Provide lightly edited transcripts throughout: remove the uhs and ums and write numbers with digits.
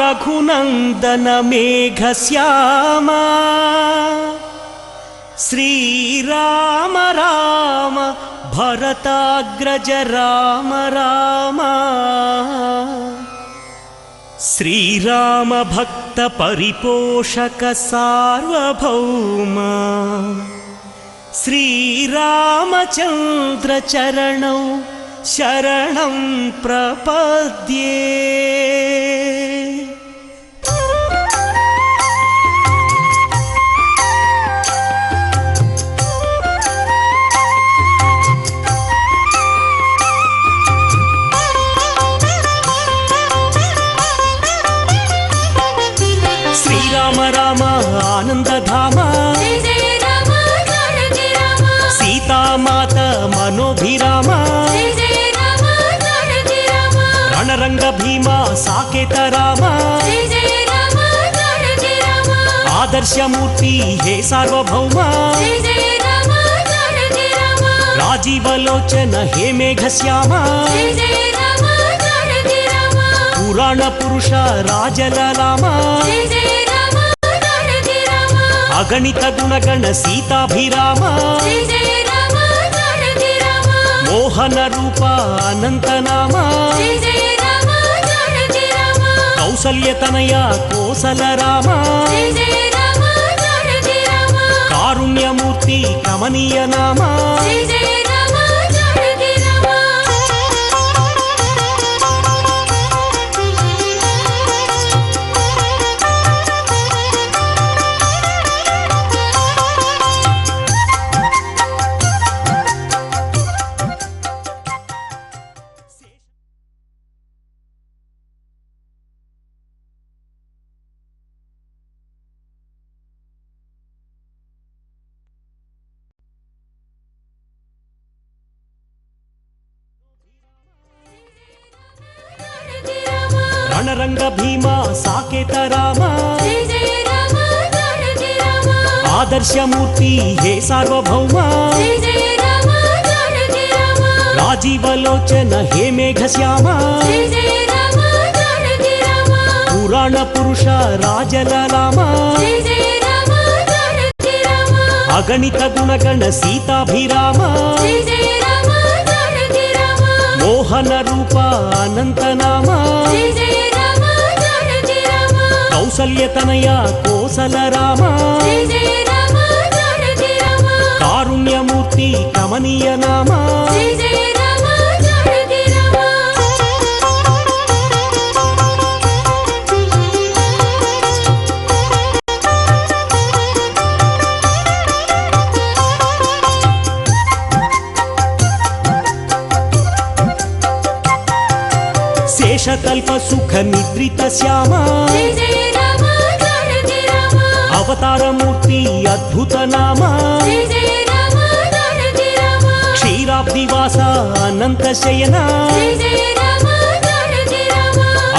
रघुनंदन मेघश्यामा श्रीराम राम भरताग्रज राम राम श्रीराम भक्त परिपोषक सार्वभौम श्रीरामचंद्र चरणौ शरणं प्रपद्ये। श्रीराम राम आनंदधाम सीता माता मनोभिराम रणरंग भीमा साकेत राम आदर्श मूर्ति हे सार्वभौम राजीवलोचन हे मेघश्याम पुराण पुरुष राजललाम अगणित गुणगण सीताभिराम मोहन रूप अनंत नाम कौसल्य तनया कोसल राम कारुण्य मूर्ति कमनीय नाम रणरंग भीमा साकेत राम आदर्श मूर्ति हे सार्वभौम राजीवलोचन हे मेघश्याम पुराण पुरुष राजललाम अगणित गुणगण सीताभिराम मोहन रूप अनंत नाम कौसल्य तनया कोसल राम कारुण्य मूर्ति कमनीय नाम शेषकल्प सुख निद्रित श्याम अवतार मूर्ति अद्भुत नाम क्षीराब्दिवास अनंत शयना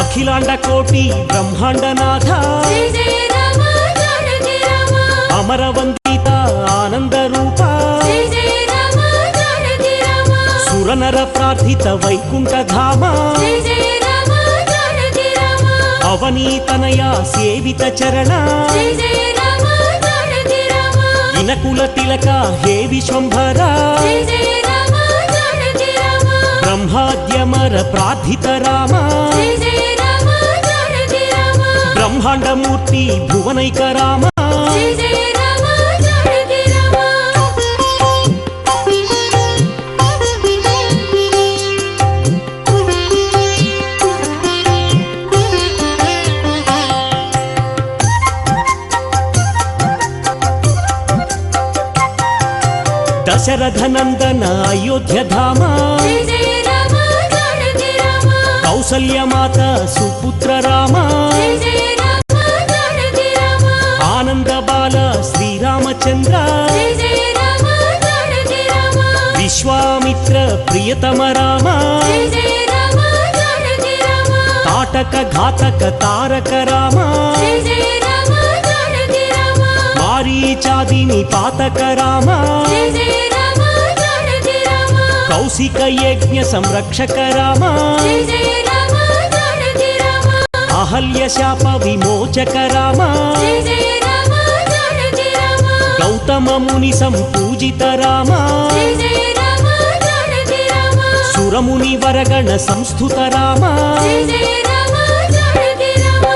अखिलांड कोटि ब्रह्मांड नाथ अमर वंदिता आनंद रूप सुरनर प्रार्थित वैकुंठ धाम अवनीतनया सेवित चरण इनकुल तिलक हे विश्वंभर ब्रह्माद्यमर प्रार्थित राम ब्रह्मांड मूर्ति भुवनैक राम दशरथ नंदन अयोध्य धाम कौसल्य माता सुपुत्र राम आनंद बाल श्रीरामचंद्र विश्वामित्र प्रियतम राम ताटक घातक तारक राम मारीचादिनी पातक राम कौशिक यज्ञ संरक्षक राम అహల్య శాప విమోచక రామ జయ జయ రామ జానకి రామ గౌతమ ముని సంపూజిత రామ జయ జయ రామ జానకి రామ సురముని వరగణ సంస్థుత రామ జయ జయ రామ జానకి రామ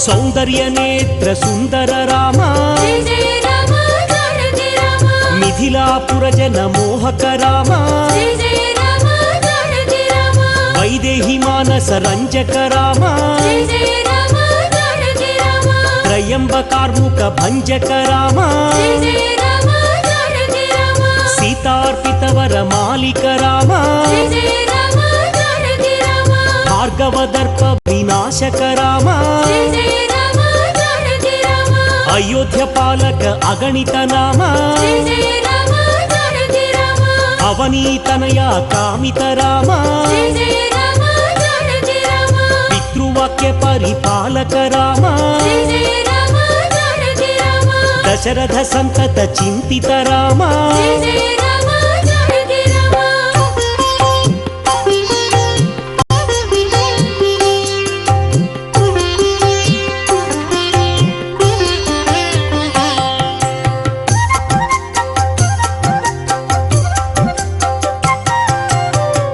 సౌందర్య నేత్ర సుందర రామ జయ జయ రామ జానకి రామ మిథిలాపుర జన మోహక రామ జయ జయ రామ జానకి రామ వైదేహి మానస రంజక రామ జయ జయ రామ జానకి రామ త్రయంబకార్ముక భంజక రామ జయ జయ రామ జానకి రామ సీతార్పిత వర మాలిక రామ జయ జయ రామ జానకి రామ భార్గవ దర్ప వినాశక రామ జయ జయ రామ జానకి రామ అయోధ్య పాలక అగణిత నామ జయ జయ రామ జానకి రామ అవనీతనయ కామిత రామ జయ జయ రామ జానకి రామ పితృవాక్య పరిపాలక రామ జయ జయ రామ జానకి రామ దశరథ సంతత చింతిత రామ జయ జయ రామ జానకి రామ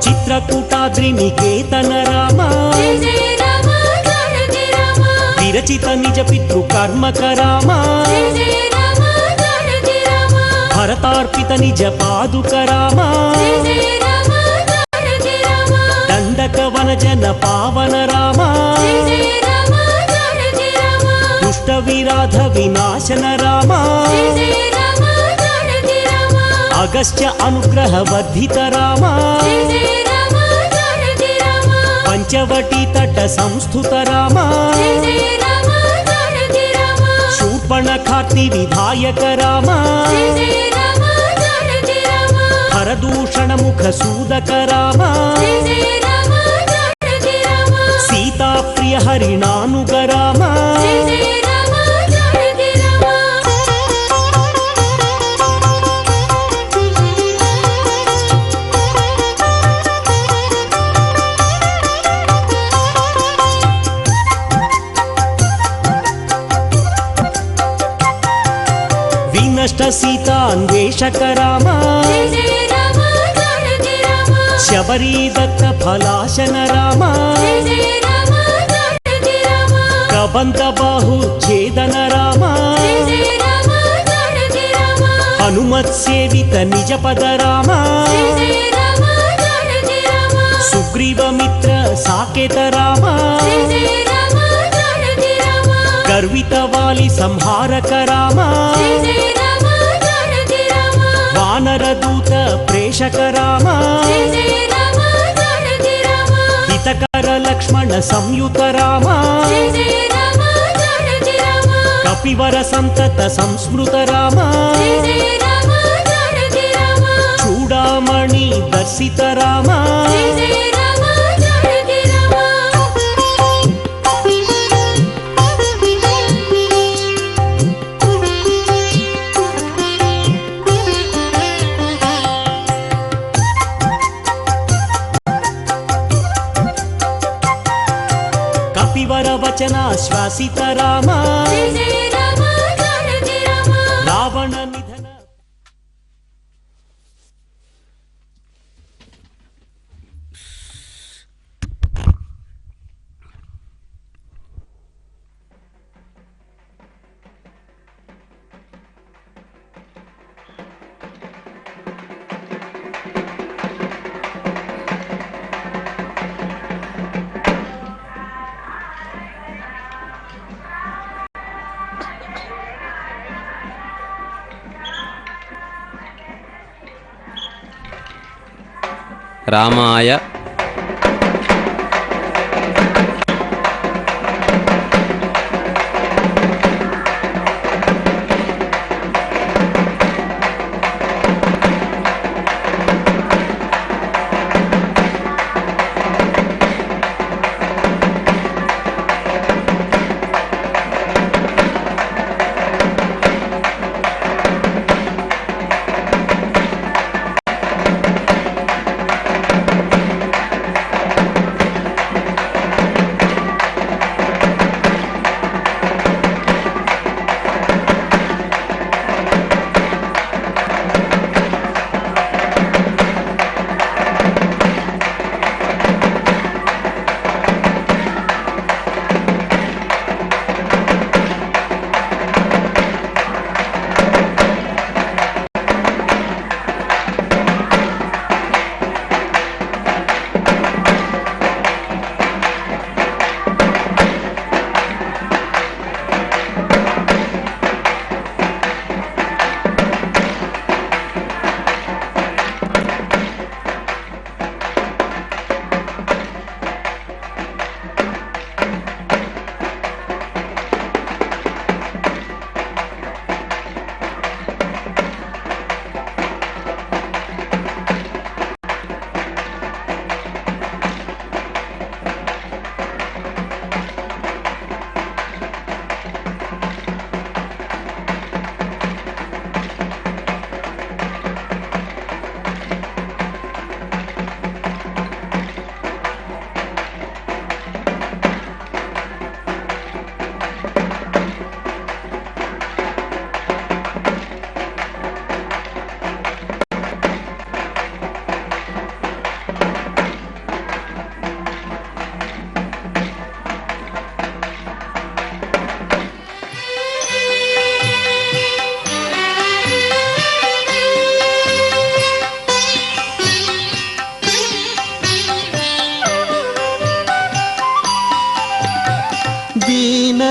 చిత్రకూటాద్రి నికేతన రామ జయ జయ రామ జానకి రామ విరచిత నిజ పితృ కర్మక రామ జయ జయ రామ జానకి రామ భరతార్పిత నిజ పాదుక రామ జయ జయ రామ జానకి రామ దండక వన జన పావన రామ జయ జయ రామ జానకి రామ దుష్ట విరాధ వినాశన రామ జయ జయ రామ జానకి రామ అగస్త్య అనుగ్రహ వర్ధిత రామ జయ జయ రామ జానకి రామ పంచవటి తట సంస్థుత రామ జయ జయ రామ జానకి రామ శూర్పణఖార్తి విధాయక రామ జయ జయ రామ జానకి రామ హరదూషణ ముఖ సూదక రామ జయ జయ రామ జానకి రామ సీతా ప్రియ హరిణానుగ రామ జయ జయ రామ జానకి రామ వినష్ట సీతాన్వేషక రామ జయ జయ రామ జానకి రామ శబరీ దత్త ఫలాశన రామ జయ జయ రామ జానకి రామ కబంధ బాహు ఛేదన రామ జయ జయ రామ జానకి రామ హనుమత్ సేవిత నిజ పద రామ జయ జయ రామ జానకి రామ సుగ్రీవ మిత్ర సాకేత రామ జయ జయ రామ జానకి రామ గర్విత వాలి సంహారక రామ జయ జయ రామ జానకి రామ వానర దూత ప్రేషక రామ జయ జయ రామ జానకి రామ హితకర లక్ష్మణ సంయుత రామ జయ జయ రామ జానకి రామ కపివర సంతత సంస్మృత రామ జయ జయ రామ జానకి రామ చూడామణి దర్శిత రామ జయ జయ రామ జానకి రామ కపివర వచన శ్వాసిత రామ జయ జయ రామ జానకి రామ రావణ నిధన రామాయ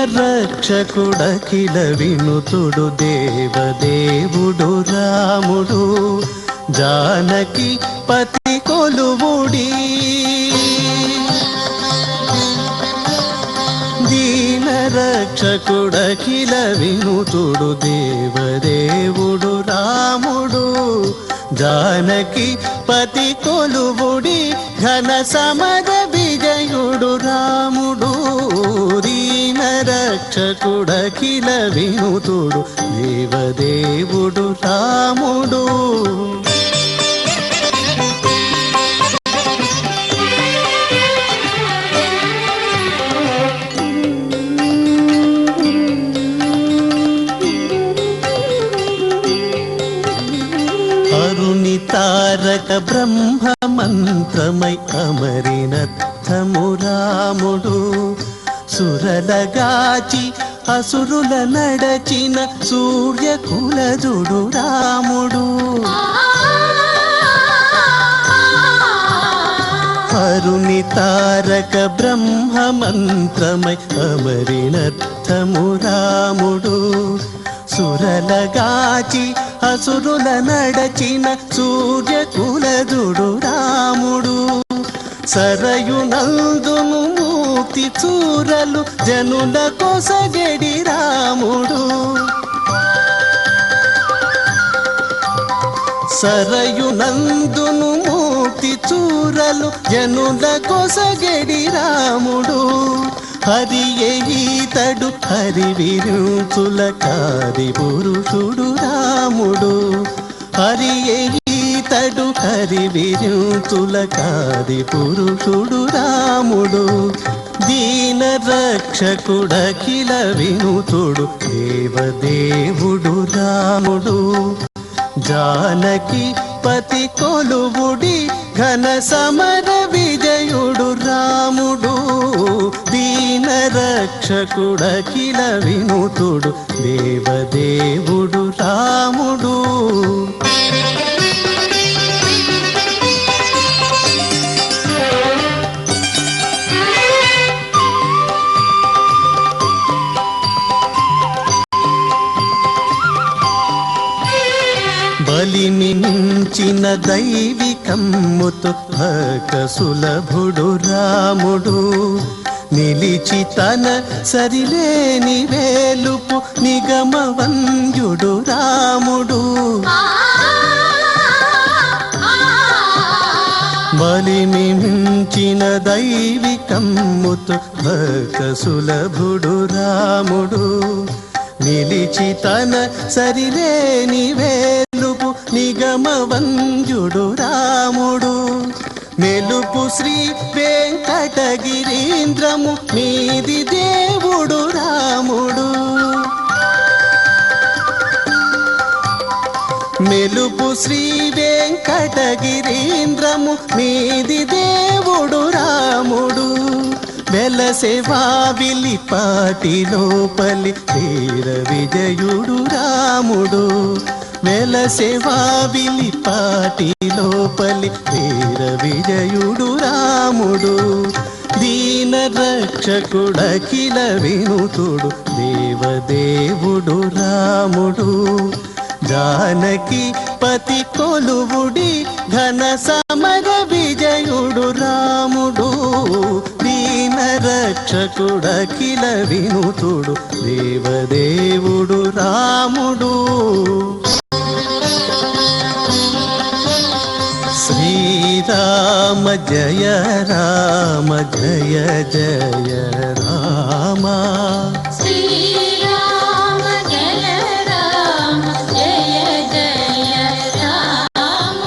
రక్షకుడఖిల వినుతుడు దేవదేవుడు రాముడు జానకి పతి కొలువుడి దీన రక్షకుడఖిల వినుతుడు దేవదేవుడు రాముడు జానకి పతి కొలువుడి ఘన సమర విజయుడు రాముడు దీన రక్షకుడఖిల వినుతుడు దేవదేవుడు రాముడు తారక బ్రహ్మ మంత్రమై అమరినత్తము రాముడు సురలగాచి అసురుల నడచిన సూర్యకులజుడు రాముడు అరుణి తారక బ్రహ్మ మంత్రమై అమరినత్తము రాముడు సురలగాచి అసురుల నడచిన సూర్యకులజుడు రాముడు సరయునందును మూర్తి చూరలు జనుల కొసగడి రాముడు సరయునందును మూర్తి చూరలు జనుల కొసగడి రాముడు హరియే ఈతడు హరివిరుచుల కారి పురుషుడు రాముడు హరియే ఈతడు హరివిరుచుల కారి పురుషుడు రాముడు దీన రక్షకుడఖిల వినుతుడు దేవదేవుడు రాముడు జానకి పతి కొలువుడి ఘన సమర విజయుడు రాముడు దీన రక్షకుడఖిల వినుతుడు దేవదేవుడు రాముడు బలిని మించిన దైవికమ్ముతో భక సులభుడు రాముడు నిలిచి తన సరిలేని వేలుపు నిగమవంద్యుడు రాముడు బలిని మించిన దైవికమ్ముతో భక సులభుడు రాముడు నిలిచి తన సరిలేని వేలుపు నిగమవంద్యుడు రాముడు మెలుపు శ్రీ వెంకటగిరీంద్రము మీది దేవుడు రాముడు మెలుపు శ్రీ వెంకటగిరీంద్రము మీది దేవుడు రాముడు వెలసెవా విలిపాటి లోపలి వీర విజయుడు రాముడు వెలసెవా విలిపాటి లోపలి వీర విజయుడు రాముడు దీన రక్షకుడఖిల వినుతుడు దేవదేవుడు రాముడు జానకి పతి కొలువుడి ఘన సమర విజయుడు రాముడు దీన రక్షకుడఖిల వినుతుడు దేవదేవుడు రాముడు శ్రీరామ జయ రామ జయ జయ రామ శ్రీరామ జయ రామ జయ జయ రామ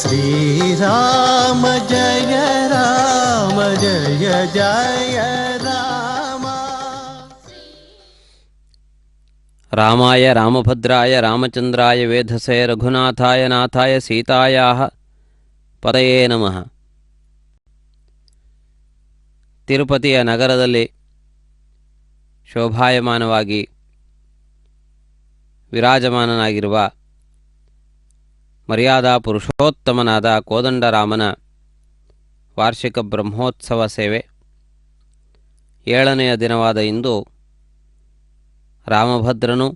శ్రీరామ జయ రామ జయ జయ రామ రామాయ రామభద్రాయ రామచంద్రాయ వేధసే రఘునాథాయ నాథాయ సీతాయాః ಪತಯೇ ನಮಃ. ತಿರುಪತಿಯ ನಗರದಲ್ಲಿ ಶೋಭಾಯಮಾನವಾಗಿ ವಿರಾಜಮಾನನಾಗಿರುವ ಮರ್ಯಾದಾ ಪುರುಷೋತ್ತಮನಾದ ಕೋದಂಡರಾಮನ ವಾರ್ಷಿಕ ಬ್ರಹ್ಮೋತ್ಸವ ಸೇವೆ 7ನೆಯ ದಿನವಾದ ಇಂದು ರಾಮಭದ್ರನು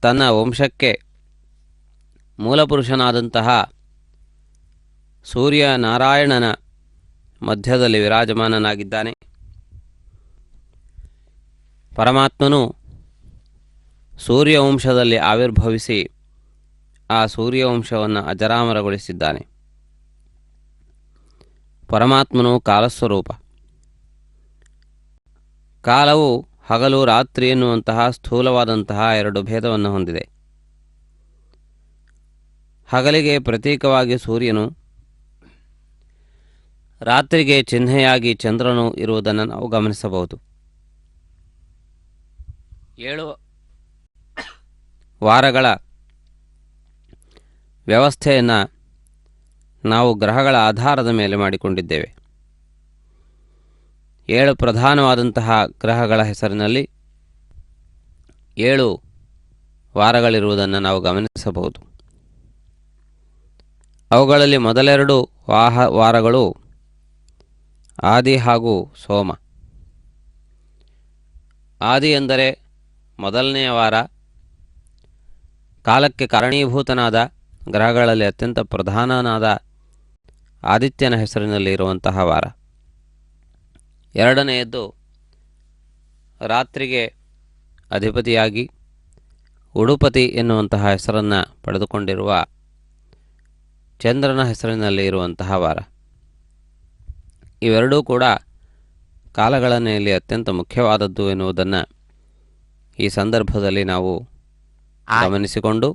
ತನ್ನ ವಂಶಕ್ಕೆ ಮೂಲಪುರುಷನಾದಂತಹ ಸೂರ್ಯನಾರಾಯಣನ ಮಧ್ಯದಲ್ಲಿ ವಿರಾಜಮಾನನಾಗಿದ್ದಾನೆ. ಪರಮಾತ್ಮನು ಸೂರ್ಯವಂಶದಲ್ಲಿ ಆವಿರ್ಭವಿಸಿ ಆ ಸೂರ್ಯವಂಶವನ್ನು ಅಜರಾಮರಗೊಳಿಸಿದ್ದಾನೆ. ಪರಮಾತ್ಮನು ಕಾಲಸ್ವರೂಪ. ಕಾಲವು ಹಗಲು ರಾತ್ರಿ ಎನ್ನುವಂತಹ ಸ್ಥೂಲವಾದಂತಹ ಎರಡು ಭೇದವನ್ನು ಹೊಂದಿದೆ. ಹಗಲಿಗೆ ಪ್ರತೀಕವಾಗಿ ಸೂರ್ಯನು, ರಾತ್ರಿಗೆ ಚಿಹ್ನೆಯಾಗಿ ಚಂದ್ರನು ಇರುವುದನ್ನು ನಾವು ಗಮನಿಸಬಹುದು. 7 ವಾರಗಳ ವ್ಯವಸ್ಥೆಯನ್ನು ನಾವು ಗ್ರಹಗಳ ಆಧಾರದ ಮೇಲೆ ಮಾಡಿಕೊಂಡಿದ್ದೇವೆ. 7 ಪ್ರಧಾನವಾದಂತಹ ಗ್ರಹಗಳ ಹೆಸರಿನಲ್ಲಿ 7 ವಾರಗಳಿರುವುದನ್ನು ನಾವು ಗಮನಿಸಬಹುದು. ಅವುಗಳಲ್ಲಿ ಮೊದಲೆರಡು ವಾರಗಳು ಆದಿ ಹಾಗೂ ಸೋಮ. ಆದಿ ಎಂದರೆ ಮೊದಲನೆಯ ವಾರ, ಕಾಲಕ್ಕೆ ಕಾರಣೀಭೂತನಾದ ಗ್ರಹಗಳಲ್ಲಿ ಅತ್ಯಂತ ಪ್ರಧಾನನಾದ ಆದಿತ್ಯನ ಹೆಸರಿನಲ್ಲಿ ಇರುವಂತಹ ವಾರ. ಎರಡನೆಯದ್ದು ರಾತ್ರಿಗೆ ಅಧಿಪತಿಯಾಗಿ ಉಡುಪತಿ ಎನ್ನುವಂತಹ ಹೆಸರನ್ನು ಪಡೆದುಕೊಂಡಿರುವ ಚಂದ್ರನ ಹೆಸರಿನಲ್ಲಿ ಇರುವಂತಹ ವಾರ. ಇವೆರಡೂ ಕೂಡ ಕಾಲಗಣನೆಯಲ್ಲಿ ಅತ್ಯಂತ ಮುಖ್ಯವಾದದ್ದು ಎನ್ನುವುದನ್ನು ಈ ಸಂದರ್ಭದಲ್ಲಿ ನಾವು ಗಮನಿಸಿಕೊಂಡು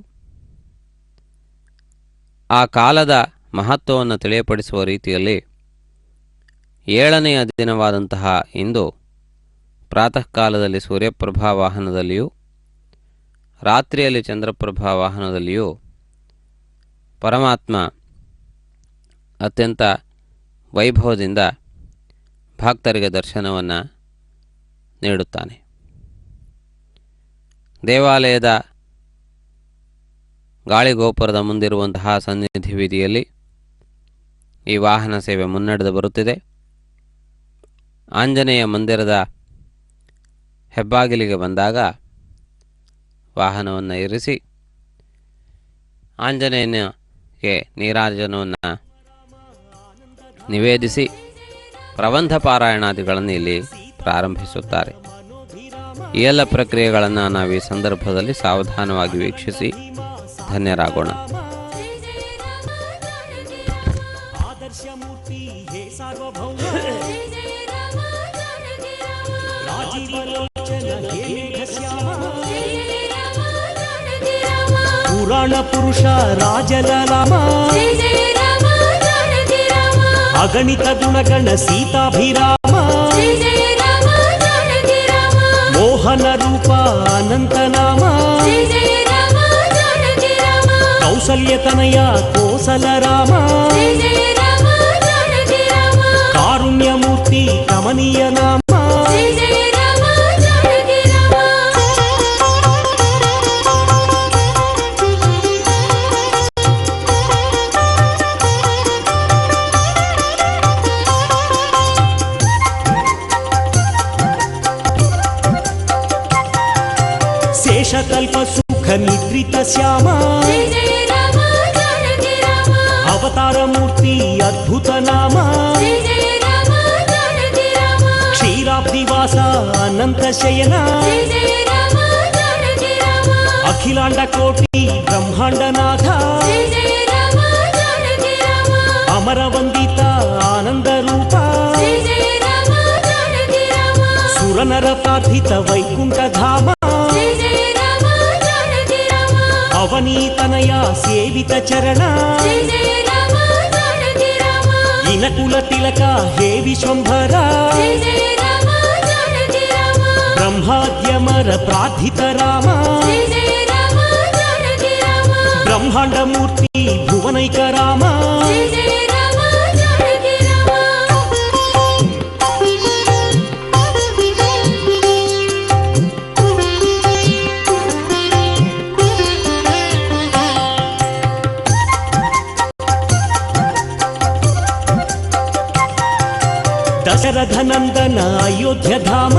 ಆ ಕಾಲದ ಮಹತ್ವವನ್ನು ತಿಳಿಯಪಡಿಸುವ ರೀತಿಯಲ್ಲಿ 7ನೆಯ ದಿನವಾದಂತಹ ಇಂದು ಪ್ರಾತಃ ಕಾಲದಲ್ಲಿ ಸೂರ್ಯಪ್ರಭಾ ವಾಹನದಲ್ಲಿಯೂ ರಾತ್ರಿಯಲ್ಲಿ ಚಂದ್ರಪ್ರಭಾ ವಾಹನದಲ್ಲಿಯೂ ಪರಮಾತ್ಮ ಅತ್ಯಂತ ವೈಭವದಿಂದ ಭಕ್ತರಿಗೆ ದರ್ಶನವನ್ನು ನೀಡುತ್ತಾನೆ. ದೇವಾಲಯದ ಗಾಳಿಗೋಪುರದ ಮುಂದಿರುವಂತಹ ಸನ್ನಿಧಿ ಬೀದಿಯಲ್ಲಿ ಈ ವಾಹನ ಸೇವೆ ಮುನ್ನಡೆದು ಬರುತ್ತಿದೆ. ಆಂಜನೇಯ ಮಂದಿರದ ಹೆಬ್ಬಾಗಿಲಿಗೆ ಬಂದಾಗ ವಾಹನವನ್ನು ಇರಿಸಿ ಆಂಜನೇಯನಿಗೆ ನೀರಾಜನವನ್ನು ನಿವೇದಿಸಿ ಪ್ರಬಂಧ ಪಾರಾಯಣಾದಿಗಳನ್ನು ಇಲ್ಲಿ ಪ್ರಾರಂಭಿಸುತ್ತಾರೆ. ಈ ಎಲ್ಲ ಪ್ರಕ್ರಿಯೆಗಳನ್ನು ನಾವು ಈ ಸಂದರ್ಭದಲ್ಲಿ ಸಾವಧಾನವಾಗಿ ವೀಕ್ಷಿಸಿ ಧನ್ಯರಾಗೋಣ. ಆದರ್ಶಮೂರ್ತಿ ಹೇ ಸಾರ್ವಭೌಮ ರಾಜೀವಲೋಚನ ಹೇ ಮೇಘಶ್ಯಾಮ ಪುರಾಣ ಪುರುಷ ರಾಜಲಲಾಮ ಅಗಣಿತ ಗುಣಗಣ ಸೀತಾಭಿರಾಮ ಮೋಹನ ರೂಪ ಅನಂತನಾಮ ಕೌಸಲ್ಯತನಯ ಕೋಸಲ ರಾಮ ಕಾರುಣ್ಯಮೂರ್ತಿ ಕಮನೀಯ ನಾಮ ಶೇಷಕಲ್ಪ ಸುಖ ನಿದ್ರಿತ ಶ್ಯಾಮ ಅವತಾರ ಮೂರ್ತಿ ಅದ್ಭುತ ನಾಮ ಕ್ಷೀರಾಬ್ಧಿವಾಸ ಅನಂತ ಶಯನ ಅಖಿಲಾಂಡ ಕೋಟಿ ಬ್ರಹ್ಮಾಂಡನಾಥ ಅಮರವಂದಿತ ಆನಂದ ರೂಪ ಸುರನರ ಪ್ರಾರ್ಥಿತ ವೈಕುಂಠ ಧಾಮ ಅವನೀತನಯ ಸೇವಿತ ಚರಣ ಇನಕುಲ ತಿಲಕ ಹೇ ವಿಶ್ವಂಭರ ಬ್ರಹ್ಮಾದ್ಯಮರ ಪ್ರಾರ್ಥಿತ ರಾಮ ಬ್ರಹ್ಮಾಂಡ ಮೂರ್ತಿ ಭುವನೈಕ ರಾಮ ದಶರಥ ನಂದನ ಅಯೋಧ್ಯ ಧಾಮ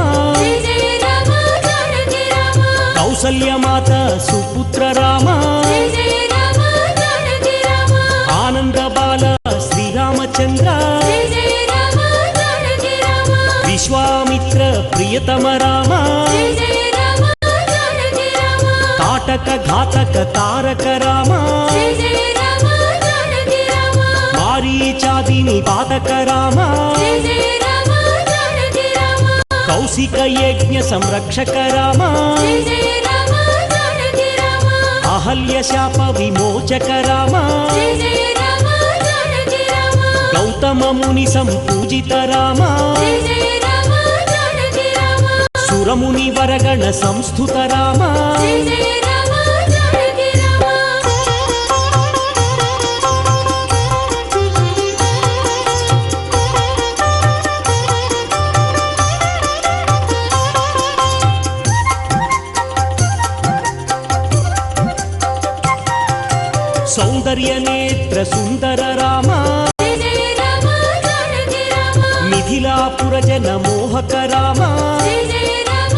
ಕೌಸಲ್ಯ ಮಾತ ಸುಪುತ್ರ ರಾಮ ಜಯ ಜಯ ರಾಮ ಜಾನಕಿ ರಾಮ ಆನಂದ ಬಾಲ ಶ್ರೀರಾಮಚಂದ್ರ ಜಯ ಜಯ ರಾಮ ಜಾನಕಿ ರಾಮ ವಿಶ್ವಾಮಿತ್ರ ಪ್ರಿಯತಮ ರಾಮ ಜಯ ಜಯ ರಾಮ ಜಾನಕಿ ರಾಮ ಕಾಟಕ ಘಾತಕ ತಾರಕ ರಾಮ ಜಯ ಜಯ ರಾಮ ಜಾನಕಿ ರಾಮ ಮಾರೀಚಾದಿನಿ ಪಾತಕ ರಾಮ ಜಯ ಜಯ ರಾಮ ಜಾನಕಿ ರಾಮ ಕೌಶಿಕ ಯಜ್ಞ ಸಂರಕ್ಷಕ ರಾಮ ಜಯ ಜಯ ರಾಮ ಜಾನಕಿ ರಾಮ ಅಹಲ್ಯ ಶಾಪ ವಿಮೋಚಕ ರಾಮ ಜಯ ಜಯ ರಾಮ ಜಾನಕಿ ರಾಮ ಗೌತಮ ಮುನಿ ಸಂಪೂಜಿತ ರಾಮ ಜಯ ಜಯ ರಾಮ ಜಾನಕಿ ರಾಮ ಸುರಮುನಿ ವರಗಣ ಸಂಸ್ಥುತ ರಾಮ ಜಯ ಜಯ ರಾಮ ಜಾನಕಿ ರಾಮ ಸೌಂದರ್ಯ ನೇತ್ರ ಸುಂದರ ರಾಮ ಜಯ ಜಯ ರಾಮ ಜಾನಕಿ ರಾಮ ಮಿಥಿಲಾಪುರ ಜನ ಮೋಹಕ ರಾಮ ಜಯ ಜಯ ರಾಮ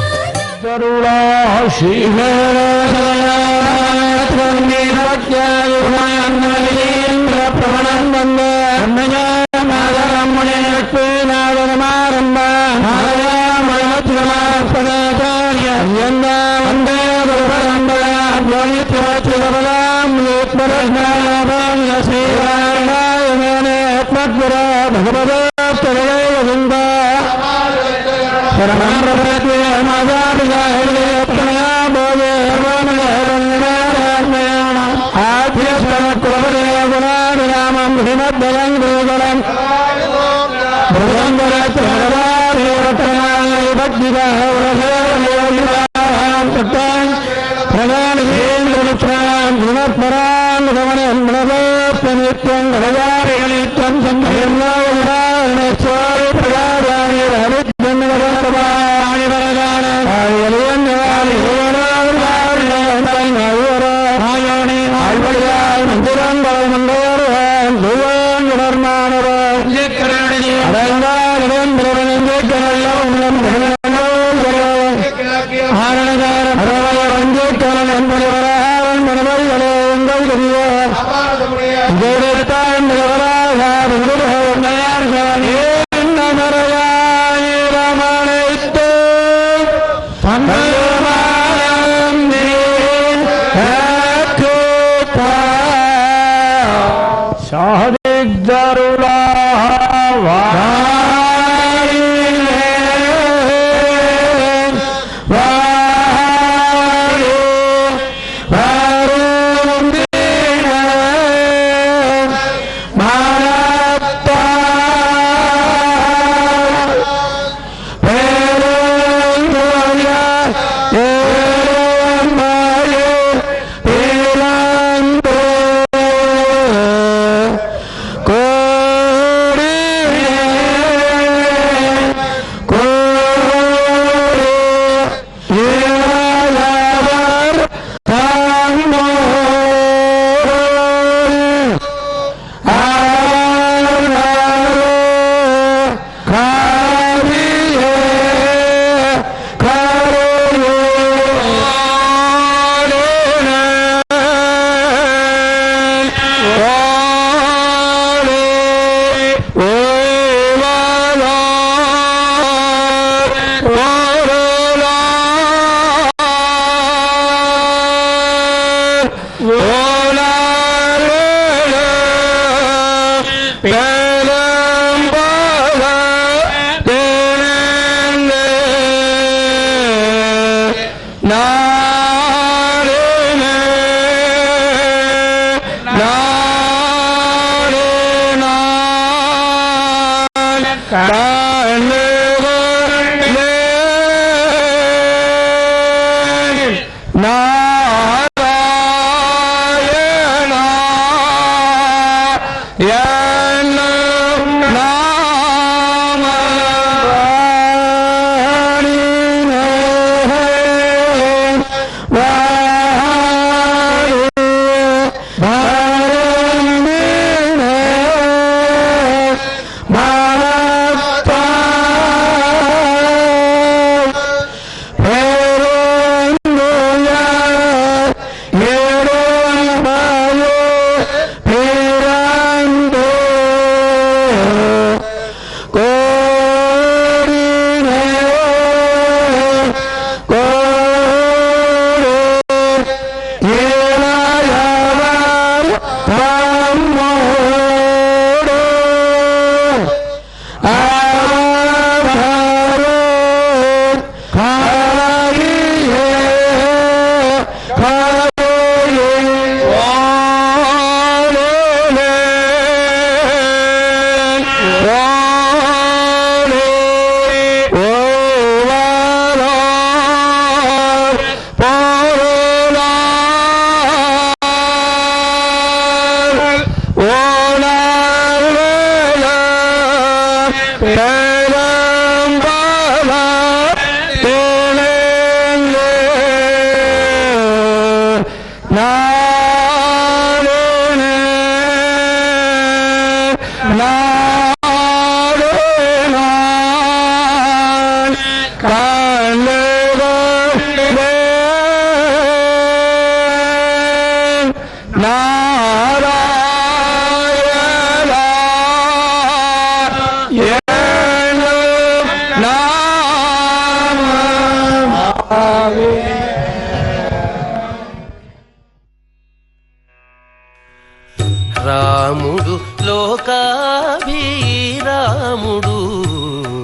రాముడు లోకాభిరాముడు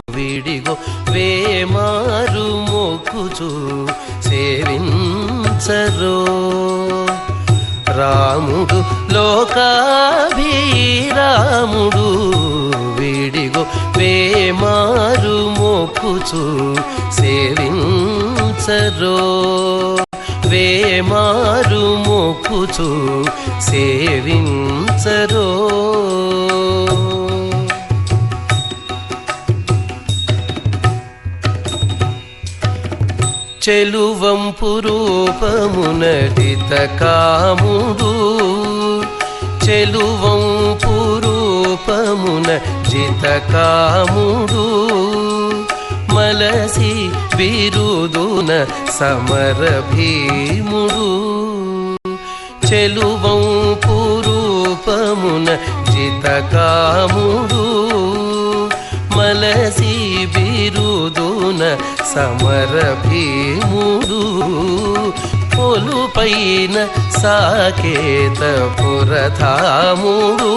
విడిగో వేమారు మొక్కుచు సేవించరో. రాముడు లోకాభిరాముడు విడిగో వేమారు మొక్కుచు సేవించరో. వేమారు మొక్కుచు సేవించరో. చెలువంపు రూపమునడిత కాముడు చెలువంపు రూపమున జిత కాముడు మలసి బిరుదున సమర భీముడు. చెలువంపు రూపమున జిత కాముడు మలసి బిరుదున సమర భీముడు. పొలుపైన సాకేత పురధాముడు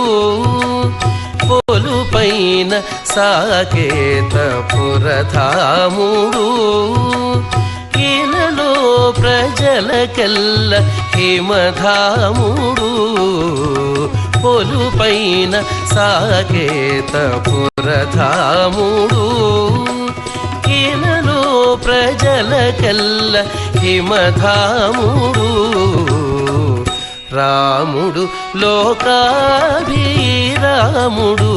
పొలుపైన సాకేత పురధాముడు. ఈనలో ప్రజలకెల్ల హిమధాముడు పొలుపైన సాకేత పురధాముడు. ఈనలో ప్రజలకెల్ల హిమధాముడు. రాముడు లోకాభిరాముడు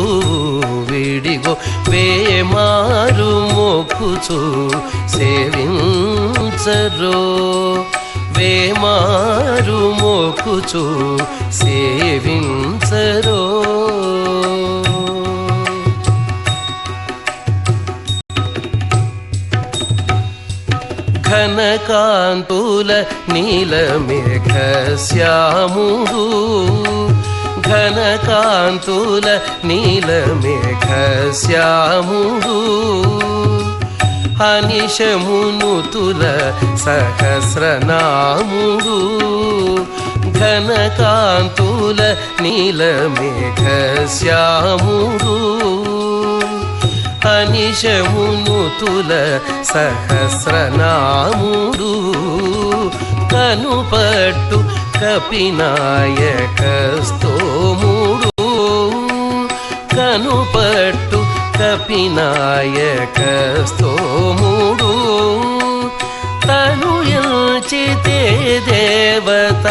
విడిగో వేమారు మొక్కుచు సేవించరో. వేమారు మొక్కుచు సేవించరో. ఘనకాంతుల నీలమేఘ శ్యాముడు ఘనకాంతుల నీలమేఘ శ్యాముడు. అనిశమునుతుల సహస్రనాముడు ఘనకాంతుల నీలమేఘ శ్యాముడు. అనిశమునుతుల సహస్రనాముడు కనుపట్టు కపినాయక స్తోముడు కనుపట్టు కపినాయక స్తోముడు. తను ఎంచితే దేవత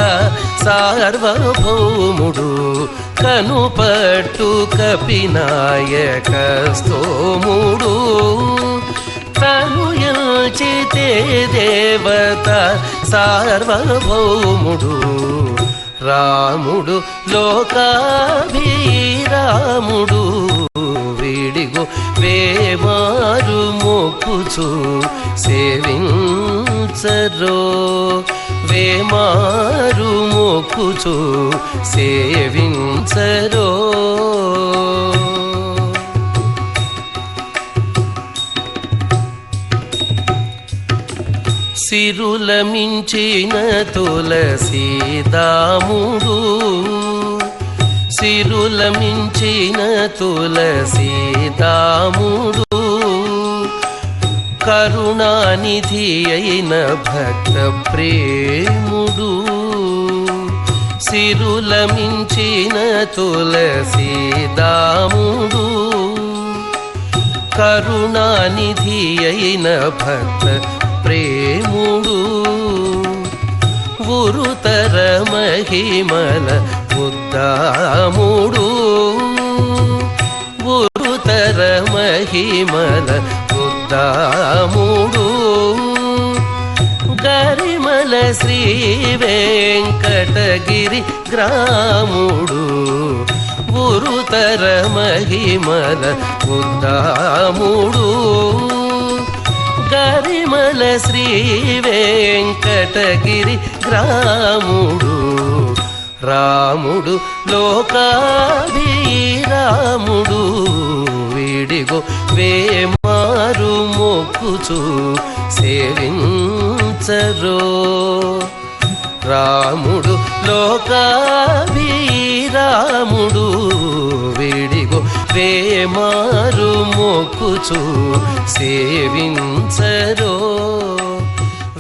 సార్వభౌముడు కనుపట్టు కపినాయక స్తోముడు. తను ఎంచితే దేవత సార్వభౌముడు. రాముడు లోకాభిరాముడు విడిగో వేమారు మొక్కుచు సేవించరో. వేమారు మొక్కుచు సేవించరో. సిరుల మించిన తులసీదాముడు సిరుల మించిన తులసీదాముడు. కరుణానిధి అయిన భక్త ప్రేముడు సిరుల మించిన తులసీదాముడు. కరుణానిధి అయిన భక్త ప్రేముడు. ఉరుతర మహిమల బుద్ధ ఉద్దాముడు గురుతర మహిమల ఉద్దాముడు గరిమల శ్రీ వెంకటగిరి గ్రాముడు గురుతర మహిమల ఉద్దాముడు గరిమల శ్రీ వెంకటగిరి గ్రాముడు రాముడు లోకాభిరాముడు వీడిగో వేమారు మొక్కుచు సేవించరో రాముడు లోకాభిరాముడు వీడిగో వేమారు మొక్కుచు సేవించరో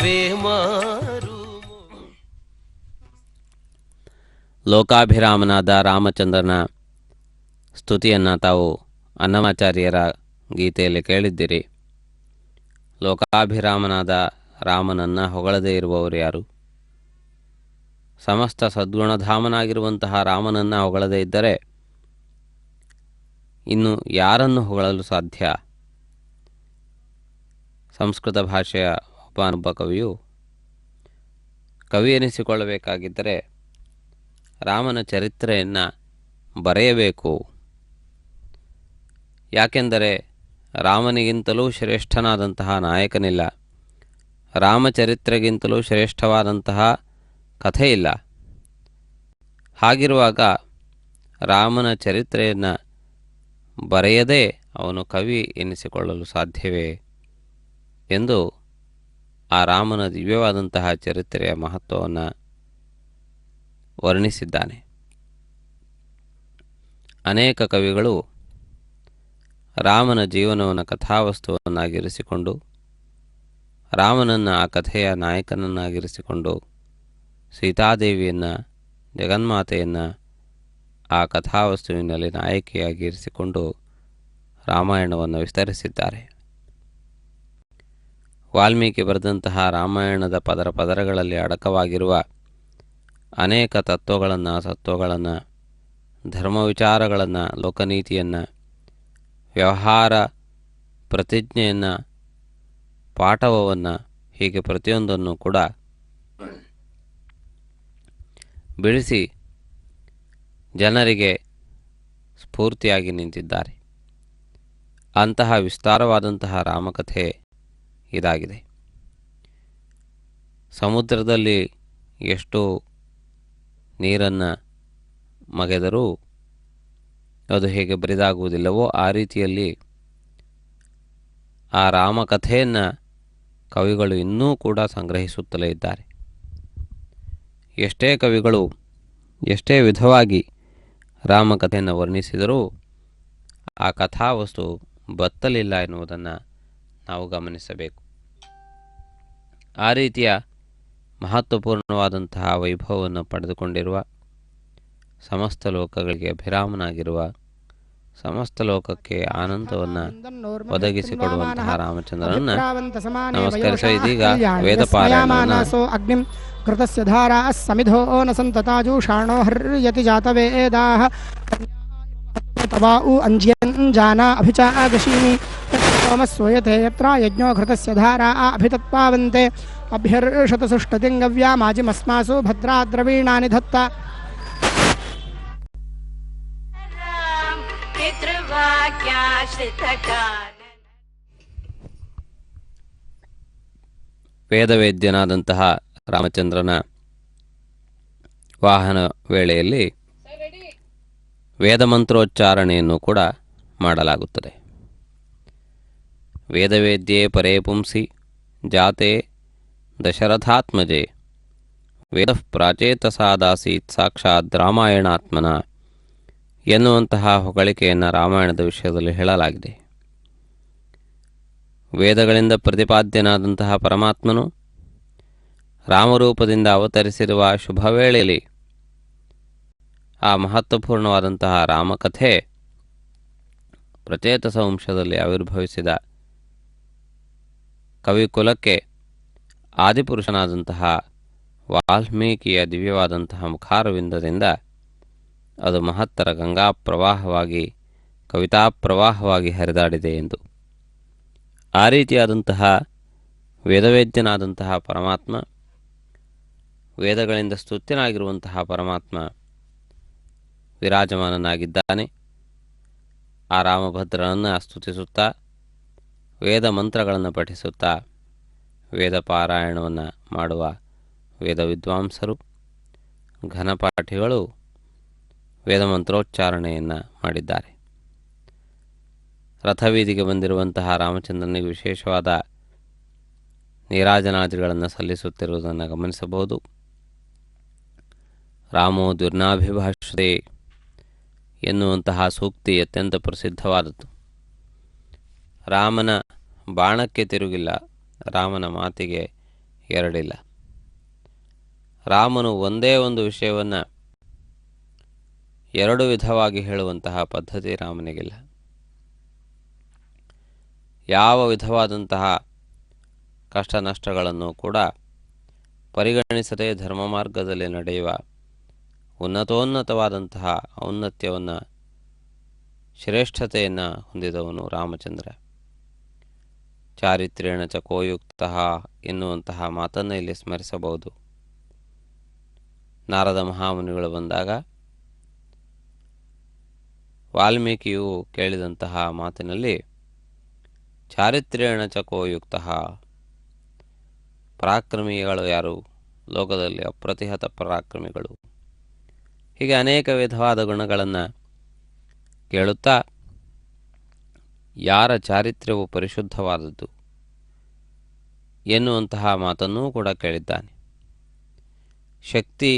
వేమారు. ಲೋಕಾಭಿರಾಮನಾದ ರಾಮಚಂದ್ರನ ಸ್ತುತಿಯನ್ನು ತಾವು ಅನ್ನಮಾಚಾರ್ಯರ ಗೀತೆಯಲ್ಲಿ ಕೇಳಿದ್ದೀರಿ. ಲೋಕಾಭಿರಾಮನಾದ ರಾಮನನ್ನು ಹೊಗಳದೇ ಇರುವವರು ಯಾರು? ಸಮಸ್ತ ಸದ್ಗುಣಧಾಮನಾಗಿರುವಂತಹ ರಾಮನನ್ನು ಹೊಗಳದೇ ಇದ್ದರೆ ಇನ್ನು ಯಾರನ್ನು ಹೊಗಳಲು ಸಾಧ್ಯ? ಸಂಸ್ಕೃತ ಭಾಷೆಯ ಒಬ್ಬ ಕವಿಯು ಕವಿ ಎನಿಸಿಕೊಳ್ಳಬೇಕಾಗಿದ್ದರೆ ರಾಮನ ಚರಿತ್ರೆಯನ್ನು ಬರೆಯಬೇಕು. ಯಾಕೆಂದರೆ ರಾಮನಿಗಿಂತಲೂ ಶ್ರೇಷ್ಠನಾದಂತಹ ನಾಯಕನಿಲ್ಲ, ರಾಮಚರಿತ್ರೆಗಿಂತಲೂ ಶ್ರೇಷ್ಠವಾದಂತಹ ಕಥೆಯಿಲ್ಲ. ಹಾಗಿರುವಾಗ ರಾಮನ ಚರಿತ್ರೆಯನ್ನು ಬರೆಯದೇ ಅವನು ಕವಿ ಎನಿಸಿಕೊಳ್ಳಲು ಸಾಧ್ಯವೇ ಎಂದು ಆ ರಾಮನ ದಿವ್ಯವಾದಂತಹ ಚರಿತ್ರೆಯ ಮಹತ್ವವನ್ನು ವರ್ಣಿಸಿದ್ದಾನೆ. ಅನೇಕ ಕವಿಗಳು ರಾಮನ ಜೀವನವನ್ನು ಕಥಾವಸ್ತುವನ್ನಾಗಿರಿಸಿಕೊಂಡು ರಾಮನನ್ನು ಆ ಕಥೆಯ ನಾಯಕನನ್ನಾಗಿರಿಸಿಕೊಂಡು ಸೀತಾದೇವಿಯನ್ನು ಜಗನ್ಮಾತೆಯನ್ನು ಆ ಕಥಾವಸ್ತುವಿನಲ್ಲಿ ನಾಯಕಿಯಾಗಿ ಇರಿಸಿಕೊಂಡು ರಾಮಾಯಣವನ್ನು ವಿಸ್ತರಿಸಿದ್ದಾರೆ. ವಾಲ್ಮೀಕಿ ಬರೆದಂತಹ ರಾಮಾಯಣದ ಪದರ ಪದರಗಳಲ್ಲಿ ಅಡಕವಾಗಿರುವ ಅನೇಕ ತತ್ವಗಳನ್ನು, ಸತ್ವಗಳನ್ನು, ಧರ್ಮ ವಿಚಾರಗಳನ್ನು, ಲೋಕನೀತಿಯನ್ನು, ವ್ಯವಹಾರ ಪ್ರತಿಜ್ಞೆಯನ್ನು, ಪಾಠವವನ್ನು, ಹೀಗೆ ಪ್ರತಿಯೊಂದನ್ನು ಕೂಡ ಬಿಡಿಸಿ ಜನರಿಗೆ ಸ್ಫೂರ್ತಿಯಾಗಿ ನಿಂತಿದ್ದಾರೆ. ಅಂತಹ ವಿಸ್ತಾರವಾದಂತಹ ರಾಮಕಥೆ ಇದಾಗಿದೆ. ಸಮುದ್ರದಲ್ಲಿ ಎಷ್ಟು ನೀರನ್ನು ಮಗೆದರೂ ಅದು ಹೇಗೆ ಬರಿದಾಗುವುದಿಲ್ಲವೋ ಆ ರೀತಿಯಲ್ಲಿ ಆ ರಾಮಕಥೆಯನ್ನು ಕವಿಗಳು ಇನ್ನೂ ಕೂಡ ಸಂಗ್ರಹಿಸುತ್ತಲೇ ಇದ್ದಾರೆ. ಎಷ್ಟೇ ಕವಿಗಳು ಎಷ್ಟೇ ವಿಧವಾಗಿ ರಾಮಕಥೆಯನ್ನು ವರ್ಣಿಸಿದರೂ ಆ ಕಥಾವಸ್ತು ಬತ್ತಲಿಲ್ಲ ಎನ್ನುವುದನ್ನು ನಾವು ಗಮನಿಸಬೇಕು. ಆ ರೀತಿಯ ಮಹತ್ವಪೂರ್ಣವಾದಂತಹ ವೈಭವವನ್ನು ಪಡೆದುಕೊಂಡಿರುವ, ಸಮಸ್ತ ಲೋಕಗಳಿಗೆ ಅಭಿರಾಮನಾಗಿರುವ, ಸಮಸ್ತ ಲೋಕಕ್ಕೆ ಆನಂದವನ್ನು ಒದಗಿಸಿಕೊಡುವಂತಹ ರಾಮಚಂದ್ರನನ್ನು ನಮಸ್ಕರಿಸಿ ಇದೀಗ ವೇದಪಾರಾಯಣವನ್ನು ಕೃತಸ್ಯ ಧಾರಾ ಸಮಿಧೋ ನ ಸಂತತಾಜೂಷಾಣೋ ಹರ್ಯತಿ ಜಾತವೇದಾಃ ತವಾಉ ಅಂಜ್ಯಂಜಾನ ಅಭಿಚಾಗಶೀನಿ ಸೋಮಸ್ವಯತೆ ಯತ್ರ ಯಜ್ಞೋ ಘೃತಸ್ಯ ಧಾರಾ ಅಭಿತತ್ಪಾವಂತೆ ಅಭ್ಯರ್ಷತ ಸುಷ್ಟತಿಂಗವ್ಯಾ ಮಾಜಿಮಸ್ಮಾಸು ಭದ್ರಾದ್ರವೀಣಾನಿ ಧತ್ತ. ವೇದವೇದ್ಯನಾದಂತಹ ರಾಮಚಂದ್ರನ ವಾಹನ ವೇಳೆಯಲ್ಲಿ ವೇದಮಂತ್ರೋಚ್ಚಾರಣೆಯನ್ನು ಕೂಡ ಮಾಡಲಾಗುತ್ತದೆ. ವೇದವೇದ್ಯೇ ಪರೇ ಪುಂಸಿ ಜಾತೆ ದಶರಥಾತ್ಮಜೆ ವೇದ ಪ್ರಾಚೇತಸಾದಾಸೀತ್ ಸಾಕ್ಷಾತ್ ರಾಮಾಯಣಾತ್ಮನ ಎನ್ನುವಂತಹ ಹೊಗಳಿಕೆಯನ್ನು ರಾಮಾಯಣದ ವಿಷಯದಲ್ಲಿ ಹೇಳಲಾಗಿದೆ. ವೇದಗಳಿಂದ ಪ್ರತಿಪಾದ್ಯನಾದಂತಹ ಪರಮಾತ್ಮನು ರಾಮರೂಪದಿಂದ ಅವತರಿಸಿರುವ ಶುಭ ವೇಳೆಯಲ್ಲಿ ಆ ಮಹತ್ವಪೂರ್ಣವಾದಂತಹ ರಾಮಕಥೆ ಪ್ರಚೇತಸ ವಂಶದಲ್ಲಿ ಆವಿರ್ಭವಿಸಿದ ಕವಿಕುಲಕ್ಕೆ ಆದಿಪುರುಷನಾದಂತಹ ವಾಲ್ಮೀಕಿಯ ದಿವ್ಯವಾದಂತಹ ಮುಖಾರವಿಂದದಿಂದ ಅದು ಮಹತ್ತರ ಗಂಗಾ ಪ್ರವಾಹವಾಗಿ ಕವಿತಾ ಪ್ರವಾಹವಾಗಿ ಹರಿದಾಡಿದೆ ಎಂದು. ಆ ರೀತಿಯಾದಂತಹ ವೇದವೇದ್ಯನಾದಂತಹ ಪರಮಾತ್ಮ, ವೇದಗಳಿಂದ ಸ್ತುತ್ಯನಾಗಿರುವಂತಹ ಪರಮಾತ್ಮ ವಿರಾಜಮಾನನಾಗಿದ್ದಾನೆ. ಆ ರಾಮಭದ್ರನನ್ನು ಸ್ತುತಿಸುತ್ತಾ ವೇದ ಮಂತ್ರಗಳನ್ನು ಪಠಿಸುತ್ತಾ ವೇದ ಪಾರಾಯಣವನ್ನು ಮಾಡುವ ವೇದ ವಿದ್ವಾಂಸರು, ಘನಪಾಠಿಗಳು ವೇದ ಮಂತ್ರೋಚ್ಚಾರಣೆಯನ್ನು ಮಾಡಿದ್ದಾರೆ. ರಥವೀದಿಗೆ ಬಂದಿರುವಂತಹ ರಾಮಚಂದ್ರನಿಗೆ ವಿಶೇಷವಾದ ನೀರಾಜನಾದಿಗಳನ್ನು ಸಲ್ಲಿಸುತ್ತಿರುವುದನ್ನು ಗಮನಿಸಬಹುದು. ರಾಮೋ ದ್ವಿರ್ನಾಭಿಭಾಷತೆ ಎನ್ನುವಂತಹ ಸೂಕ್ತಿ ಅತ್ಯಂತ ಪ್ರಸಿದ್ಧವಾದದ್ದು. ರಾಮನ ಬಾಣಕ್ಕೆ ತಿರುಗಿಲ್ಲ, ರಾಮನ ಮಾತಿಗೆ ಎರಡಿಲ್ಲ. ರಾಮನು ಒಂದೇ ಒಂದು ವಿಷಯವನ್ನು ಎರಡು ವಿಧವಾಗಿ ಹೇಳುವಂತಹ ಪದ್ಧತಿ ರಾಮನಿಗಿಲ್ಲ. ಯಾವ ವಿಧವಾದಂತಹ ಕಷ್ಟ ನಷ್ಟಗಳನ್ನು ಕೂಡ ಪರಿಗಣಿಸದೆ ಧರ್ಮ ಮಾರ್ಗದಲ್ಲಿ ನಡೆಯುವ ಉನ್ನತೋನ್ನತವಾದಂತಹ ಔನ್ನತ್ಯವನ್ನು, ಶ್ರೇಷ್ಠತೆಯನ್ನು ಹೊಂದಿದವನು ರಾಮಚಂದ್ರ. ಚಾರಿತ್ರ್ಯೇಣ ಚ ಕೋಯುಕ್ತ ಎನ್ನುವಂತಹ ಮಾತನ್ನು ಇಲ್ಲಿ ಸ್ಮರಿಸಬಹುದು. ನಾರದ ಮಹಾಮುನಿಗಳು ಬಂದಾಗ ವಾಲ್ಮೀಕಿಯು ಕೇಳಿದಂತಹ ಮಾತಿನಲ್ಲಿ ಚಾರಿತ್ರ್ಯೇಣ ಚ ಕೋಯುಕ್ತ, ಪರಾಕ್ರಮಿಗಳು ಯಾರು ಲೋಕದಲ್ಲಿ, ಅಪ್ರತಿಹತ ಪರಾಕ್ರಮಿಗಳು, ಹೀಗೆ ಅನೇಕ ವಿಧವಾದ ಗುಣಗಳನ್ನು ಕೇಳುತ್ತಾ ಯಾರ ಚಾರಿತ್ರ್ಯವು ಪರಿಶುದ್ಧವಾದದ್ದು ಎನ್ನುವಂತಹ ಮಾತನ್ನೂ ಕೂಡ ಕೇಳಿದ್ದಾನೆ. ಶಕ್ತಿ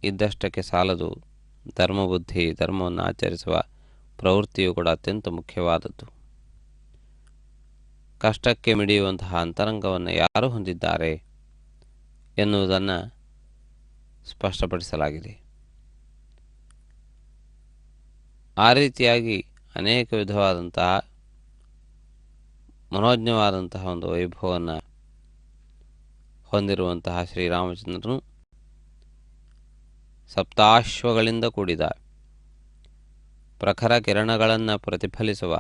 ಇದ್ದಷ್ಟಕ್ಕೆ ಸಾಲದು, ಧರ್ಮಬುದ್ಧಿ, ಧರ್ಮವನ್ನು ಆಚರಿಸುವ ಪ್ರವೃತ್ತಿಯು ಕೂಡ ಅತ್ಯಂತ ಮುಖ್ಯವಾದದ್ದು. ಕಷ್ಟಕ್ಕೆ ಮಿಡಿಯುವಂತಹ ಅಂತರಂಗವನ್ನು ಯಾರು ಹೊಂದಿದ್ದಾರೆ ಎನ್ನುವುದನ್ನು ಸ್ಪಷ್ಟಪಡಿಸಲಾಗಿದೆ. ಆ ರೀತಿಯಾಗಿ ಅನೇಕ ವಿಧವಾದಂತಹ ಮನೋಜ್ಞವಾದಂತಹ ಒಂದು ವೈಭವವನ್ನು ಹೊಂದಿರುವಂತಹ ಶ್ರೀರಾಮಚಂದ್ರನು ಸಪ್ತಾಶ್ವಗಳಿಂದ ಕೂಡಿದ ಪ್ರಖರ ಕಿರಣಗಳನ್ನು ಪ್ರತಿಫಲಿಸುವ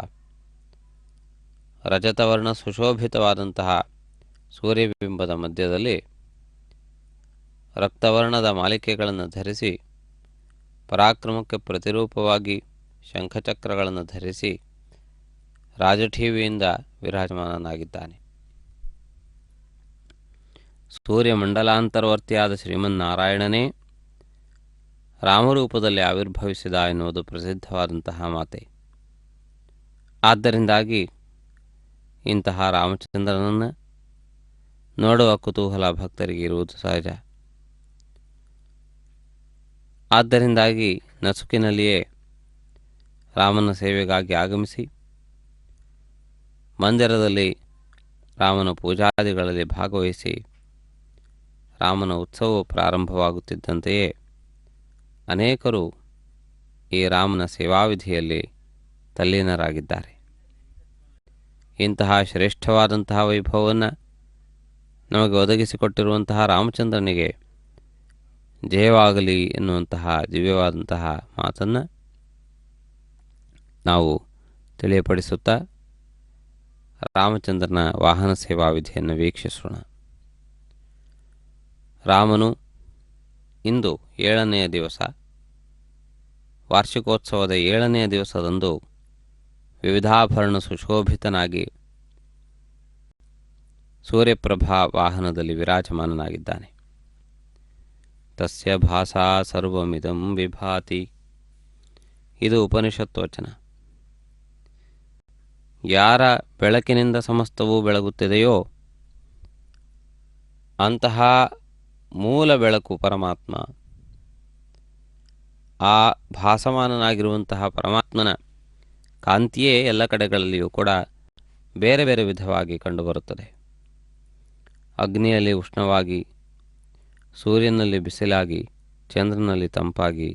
ರಜತವರ್ಣ ಸುಶೋಭಿತವಾದಂತಹ ಸೂರ್ಯಬಿಂಬದ ಮಧ್ಯದಲ್ಲಿ ರಕ್ತವರ್ಣದ ಮಾಲಿಕೆಗಳನ್ನು ಧರಿಸಿ, ಪರಾಕ್ರಮಕ್ಕೆ ಪ್ರತಿರೂಪವಾಗಿ ಶಂಖಚಕ್ರಗಳನ್ನು ಧರಿಸಿ ರಾಜಠೀವಿಯಿಂದ ವಿರಾಜಮಾನನಾಗಿದ್ದಾನೆ. ಸೂರ್ಯಮಂಡಲಾಂತರ್ವರ್ತಿಯಾದ ಶ್ರೀಮನ್ನಾರಾಯಣನೇ ರಾಮರೂಪದಲ್ಲಿ ಆವಿರ್ಭವಿಸಿದ ಎನ್ನುವುದು ಪ್ರಸಿದ್ಧವಾದಂತಹ ಮಾತೆ. ಆದ್ದರಿಂದಾಗಿ ಇಂತಹ ರಾಮಚಂದ್ರನನ್ನು ನೋಡುವ ಕುತೂಹಲ ಭಕ್ತರಿಗೆ ಇರುವುದು ಸಹಜ. ಆದ್ದರಿಂದಾಗಿ ನಸುಕಿನಲ್ಲಿಯೇ ರಾಮನ ಸೇವೆಗಾಗಿ ಆಗಮಿಸಿ ಮಂದಿರದಲ್ಲಿ ರಾಮನ ಪೂಜಾದಿಗಳಲ್ಲಿ ಭಾಗವಹಿಸಿ ರಾಮನ ಉತ್ಸವವು ಪ್ರಾರಂಭವಾಗುತ್ತಿದ್ದಂತೆಯೇ ಅನೇಕರು ಈ ರಾಮನ ಸೇವಾವಿಧಿಯಲ್ಲಿ ತಲ್ಲೀನರಾಗಿದ್ದಾರೆ. ಇಂತಹ ಶ್ರೇಷ್ಠವಾದಂತಹ ವೈಭವವನ್ನು ನಮಗೆ ಒದಗಿಸಿಕೊಟ್ಟಿರುವಂತಹ ರಾಮಚಂದ್ರನಿಗೆ ಜಯವಾಗಲಿ ಎನ್ನುವಂತಹ ದಿವ್ಯವಾದಂತಹ ಮಾತನ್ನು ನಾವು ತಿಳಿಯಪಡಿಸುತ್ತಾ ರಾಮಚಂದ್ರನ ವಾಹನ ಸೇವಾ ವಿಧಿಯನ್ನು ವೀಕ್ಷಿಸೋಣ. ರಾಮನು ಇಂದು 7ನೆಯ ದಿವಸ, ವಾರ್ಷಿಕೋತ್ಸವದ 7ನೆಯ ದಿವಸದಂದು ವಿವಿಧಾಭರಣ ಸುಶೋಭಿತನಾಗಿ ಸೂರ್ಯಪ್ರಭಾ ವಾಹನದಲ್ಲಿ ವಿರಾಜಮಾನನಾಗಿದ್ದಾನೆ. ತಸ್ಯ ಭಾಸಾ ಸರ್ವಮಿದಂ ವಿಭಾತಿ, ಇದು ಉಪನಿಷತ್ ವಚನ. ಯಾರ ಬೆಳಕಿನಿಂದ ಸಮಸ್ತವೂ ಬೆಳಗುತ್ತಿದೆಯೋ ಅಂತಹ ಮೂಲ ಬೆಳಕು ಪರಮಾತ್ಮ. ಆ ಭಾಸಮಾನನಾಗಿರುವಂತಹ ಪರಮಾತ್ಮನ ಕಾಂತಿಯೇ ಎಲ್ಲ ಕಡೆಗಳಲ್ಲಿಯೂ ಕೂಡ ಬೇರೆ ಬೇರೆ ವಿಧವಾಗಿ ಕಂಡುಬರುತ್ತದೆ. ಅಗ್ನಿಯಲ್ಲಿ ಉಷ್ಣವಾಗಿ, ಸೂರ್ಯನಲ್ಲಿ ಬಿಸಿಲಾಗಿ, ಚಂದ್ರನಲ್ಲಿ ತಂಪಾಗಿ,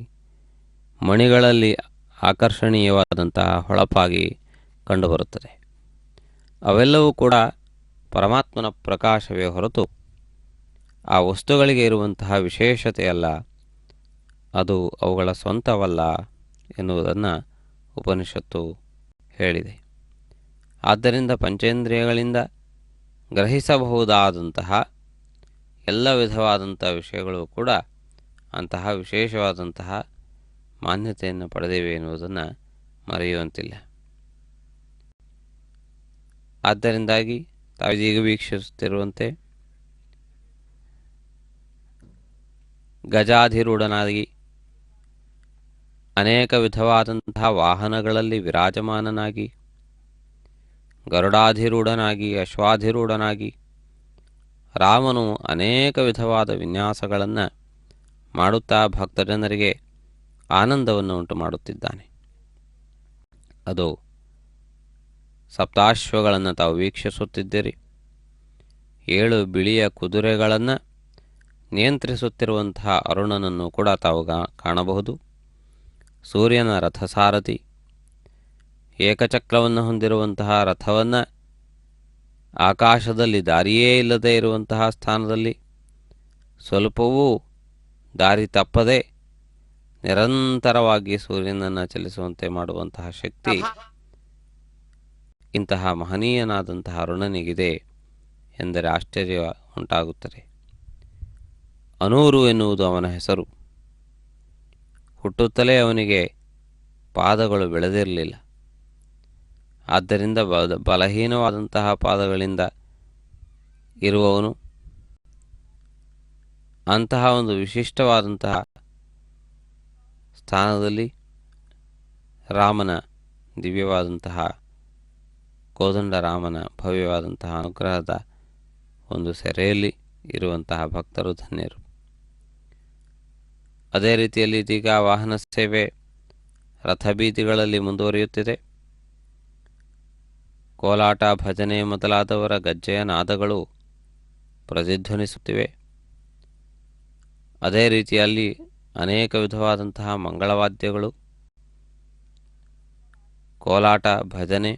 ಮಣಿಗಳಲ್ಲಿ ಆಕರ್ಷಣೀಯವಾದಂತಹ ಹೊಳಪಾಗಿ ಕಂಡುಬರುತ್ತದೆ. ಅವೆಲ್ಲವೂ ಕೂಡ ಪರಮಾತ್ಮನ ಪ್ರಕಾಶವೇ ಹೊರತು ಆ ವಸ್ತುಗಳಿಗೆ ಇರುವಂತಹ ವಿಶೇಷತೆಯಲ್ಲ, ಅದು ಅವುಗಳ ಸ್ವಂತವಲ್ಲ ಎನ್ನುವುದನ್ನು ಉಪನಿಷತ್ತು ಹೇಳಿದೆ. ಆದ್ದರಿಂದ ಪಂಚೇಂದ್ರಿಯಗಳಿಂದ ಗ್ರಹಿಸಬಹುದಾದಂತಹ ಎಲ್ಲ ವಿಧವಾದಂಥ ವಿಷಯಗಳು ಕೂಡ ಅಂತಹ ವಿಶೇಷವಾದಂತಹ ಮಾನ್ಯತೆಯನ್ನು ಪಡೆದಿವೆ ಎನ್ನುವುದನ್ನು ಮರೆಯುವಂತಿಲ್ಲ. ಆದ್ದರಿಂದಾಗಿ ತಾವೀಗ ವೀಕ್ಷಿಸುತ್ತಿರುವಂತೆ ಗಜಾಧಿರೂಢನಾಗಿ ಅನೇಕ ವಿಧವಾದಂತಹ ವಾಹನಗಳಲ್ಲಿ ವಿರಾಜಮಾನನಾಗಿ, ಗರುಡಾಧಿರೂಢನಾಗಿ, ಅಶ್ವಾಧಿರೂಢನಾಗಿ ರಾಮನು ಅನೇಕ ವಿಧವಾದ ವಿನ್ಯಾಸಗಳನ್ನು ಮಾಡುತ್ತಾ ಭಕ್ತಜನರಿಗೆ ಆನಂದವನ್ನು ಉಂಟು ಮಾಡುತ್ತಿದ್ದಾನೆ. ಅದು ಸಪ್ತಾಶ್ವಗಳನ್ನು ತಾವು ವೀಕ್ಷಿಸುತ್ತಿದ್ದೀರಿ. 7 ಬಿಳಿಯ ಕುದುರೆಗಳನ್ನು ನಿಯಂತ್ರಿಸುತ್ತಿರುವಂತಹ ಅರುಣನನ್ನು ಕೂಡ ತಾವು ಕಾಣಬಹುದು. ಸೂರ್ಯನ ರಥಸಾರಥಿ, ಏಕಚಕ್ರವನ್ನು ಹೊಂದಿರುವಂತಹ ರಥವನ್ನು ಆಕಾಶದಲ್ಲಿ ದಾರಿಯೇ ಇಲ್ಲದೆ ಇರುವಂತಹ ಸ್ಥಾನದಲ್ಲಿ ಸ್ವಲ್ಪವೂ ದಾರಿ ತಪ್ಪದೆ ನಿರಂತರವಾಗಿ ಸೂರ್ಯನನ್ನು ಚಲಿಸುವಂತೆ ಮಾಡುವಂತಹ ಶಕ್ತಿ ಇಂತಹ ಮಹನೀಯನಾದಂತಹ ಅರುಣನಿಗಿದೆ ಎಂದರೆ ಆಶ್ಚರ್ಯ ಉಂಟಾಗುತ್ತದೆ. ಅನೂರು ಎನ್ನುವುದು ಅವನ ಹೆಸರು. ಹುಟ್ಟುತ್ತಲೇ ಅವನಿಗೆ ಪಾದಗಳು ಬೆಳೆದಿರಲಿಲ್ಲ. ಆದ್ದರಿಂದ ಬಲಹೀನವಾದಂತಹ ಪಾದಗಳಿಂದ ಇರುವವನು ಅಂತಹ ಒಂದು ವಿಶಿಷ್ಟವಾದಂತಹ ಸ್ಥಾನದಲ್ಲಿ ರಾಮನ ದಿವ್ಯವಾದಂತಹ ಕೋದಂಡ ರಾಮನ ಭವ್ಯವಾದಂತಹ ಅನುಗ್ರಹದ ಒಂದು ಸೆರೆಯಲ್ಲಿ ಇರುವಂತಹ ಭಕ್ತರು ಧನ್ಯರು. ಅದೇ ರೀತಿಯಲ್ಲಿ ಇದೀಗ ವಾಹನ ಸೇವೆ ರಥಬೀದಿಗಳಲ್ಲಿ ಮುಂದುವರಿಯುತ್ತಿದೆ. ಕೋಲಾಟ, ಭಜನೆ ಮೊದಲಾದವರ ಗಜ್ಜೆಯ ನಾದಗಳು ಪ್ರತಿಧ್ವನಿಸುತ್ತಿವೆ. ಅದೇ ರೀತಿಯಲ್ಲಿ ಅನೇಕ ವಿಧವಾದಂತಹ ಮಂಗಳವಾದ್ಯಗಳು, ಕೋಲಾಟ, ಭಜನೆ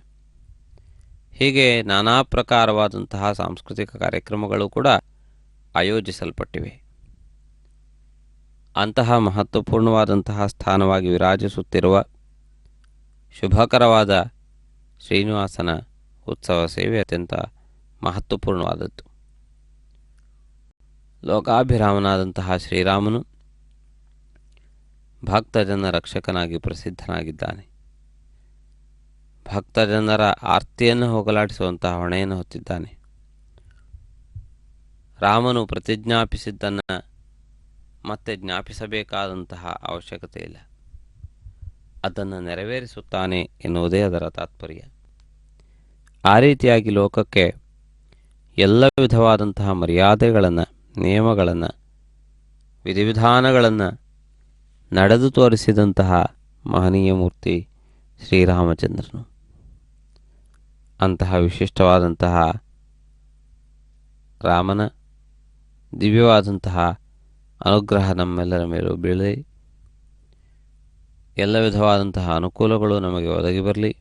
ಹೀಗೆ ನಾನಾ ಪ್ರಕಾರವಾದಂತಹ ಸಾಂಸ್ಕೃತಿಕ ಕಾರ್ಯಕ್ರಮಗಳು ಕೂಡ ಆಯೋಜಿಸಲ್ಪಟ್ಟಿವೆ. ಅಂತಹ ಮಹತ್ವಪೂರ್ಣವಾದಂತಹ ಸ್ಥಾನವಾಗಿ ವಿರಾಜಿಸುತ್ತಿರುವ ಶುಭಕರವಾದ ಶ್ರೀನಿವಾಸನ ಉತ್ಸವ ಸೇವೆ ಅತ್ಯಂತ ಮಹತ್ವಪೂರ್ಣವಾದದ್ದು. ಲೋಕಾಭಿರಾಮನಾದಂತಹ ಶ್ರೀರಾಮನು ಭಕ್ತಜನ ರಕ್ಷಕನಾಗಿ ಪ್ರಸಿದ್ಧನಾಗಿದ್ದಾನೆ. ಭಕ್ತಜನರ ಆರ್ತಿಯನ್ನು ಹೋಗಲಾಡಿಸುವಂತಹ ಹೊಣೆಯನ್ನು ಹೊತ್ತಿದ್ದಾನೆ. ರಾಮನು ಪ್ರತಿಜ್ಞಾಪಿಸಿದ್ದನ್ನು ಮತ್ತೆ ಜ್ಞಾಪಿಸಬೇಕಾದಂತಹ ಅವಶ್ಯಕತೆ ಇಲ್ಲ. ಅದನ್ನು ನೆರವೇರಿಸುತ್ತಾನೆ ಎನ್ನುವುದೇ ಅದರ ತಾತ್ಪರ್ಯ. ಆ ರೀತಿಯಾಗಿ ಲೋಕಕ್ಕೆ ಎಲ್ಲ ವಿಧವಾದಂತಹ ಮರ್ಯಾದೆಗಳನ್ನು, ನಿಯಮಗಳನ್ನು, ವಿಧಿವಿಧಾನಗಳನ್ನು ನಡೆದು ತೋರಿಸಿದಂತಹ ಮಹನೀಯ ಮೂರ್ತಿ ಶ್ರೀರಾಮಚಂದ್ರನು. ಅಂತಹ ವಿಶಿಷ್ಟವಾದಂತಹ ರಾಮನ ದಿವ್ಯವಾದಂತಹ ಅನುಗ್ರಹ ನಮ್ಮೆಲ್ಲರ ಮೇಲೂ ಬೀಳಲಿ. ಎಲ್ಲ ವಿಧವಾದಂತಹ ಅನುಕೂಲಗಳು ನಮಗೆ ಒದಗಿ ಬರಲಿ.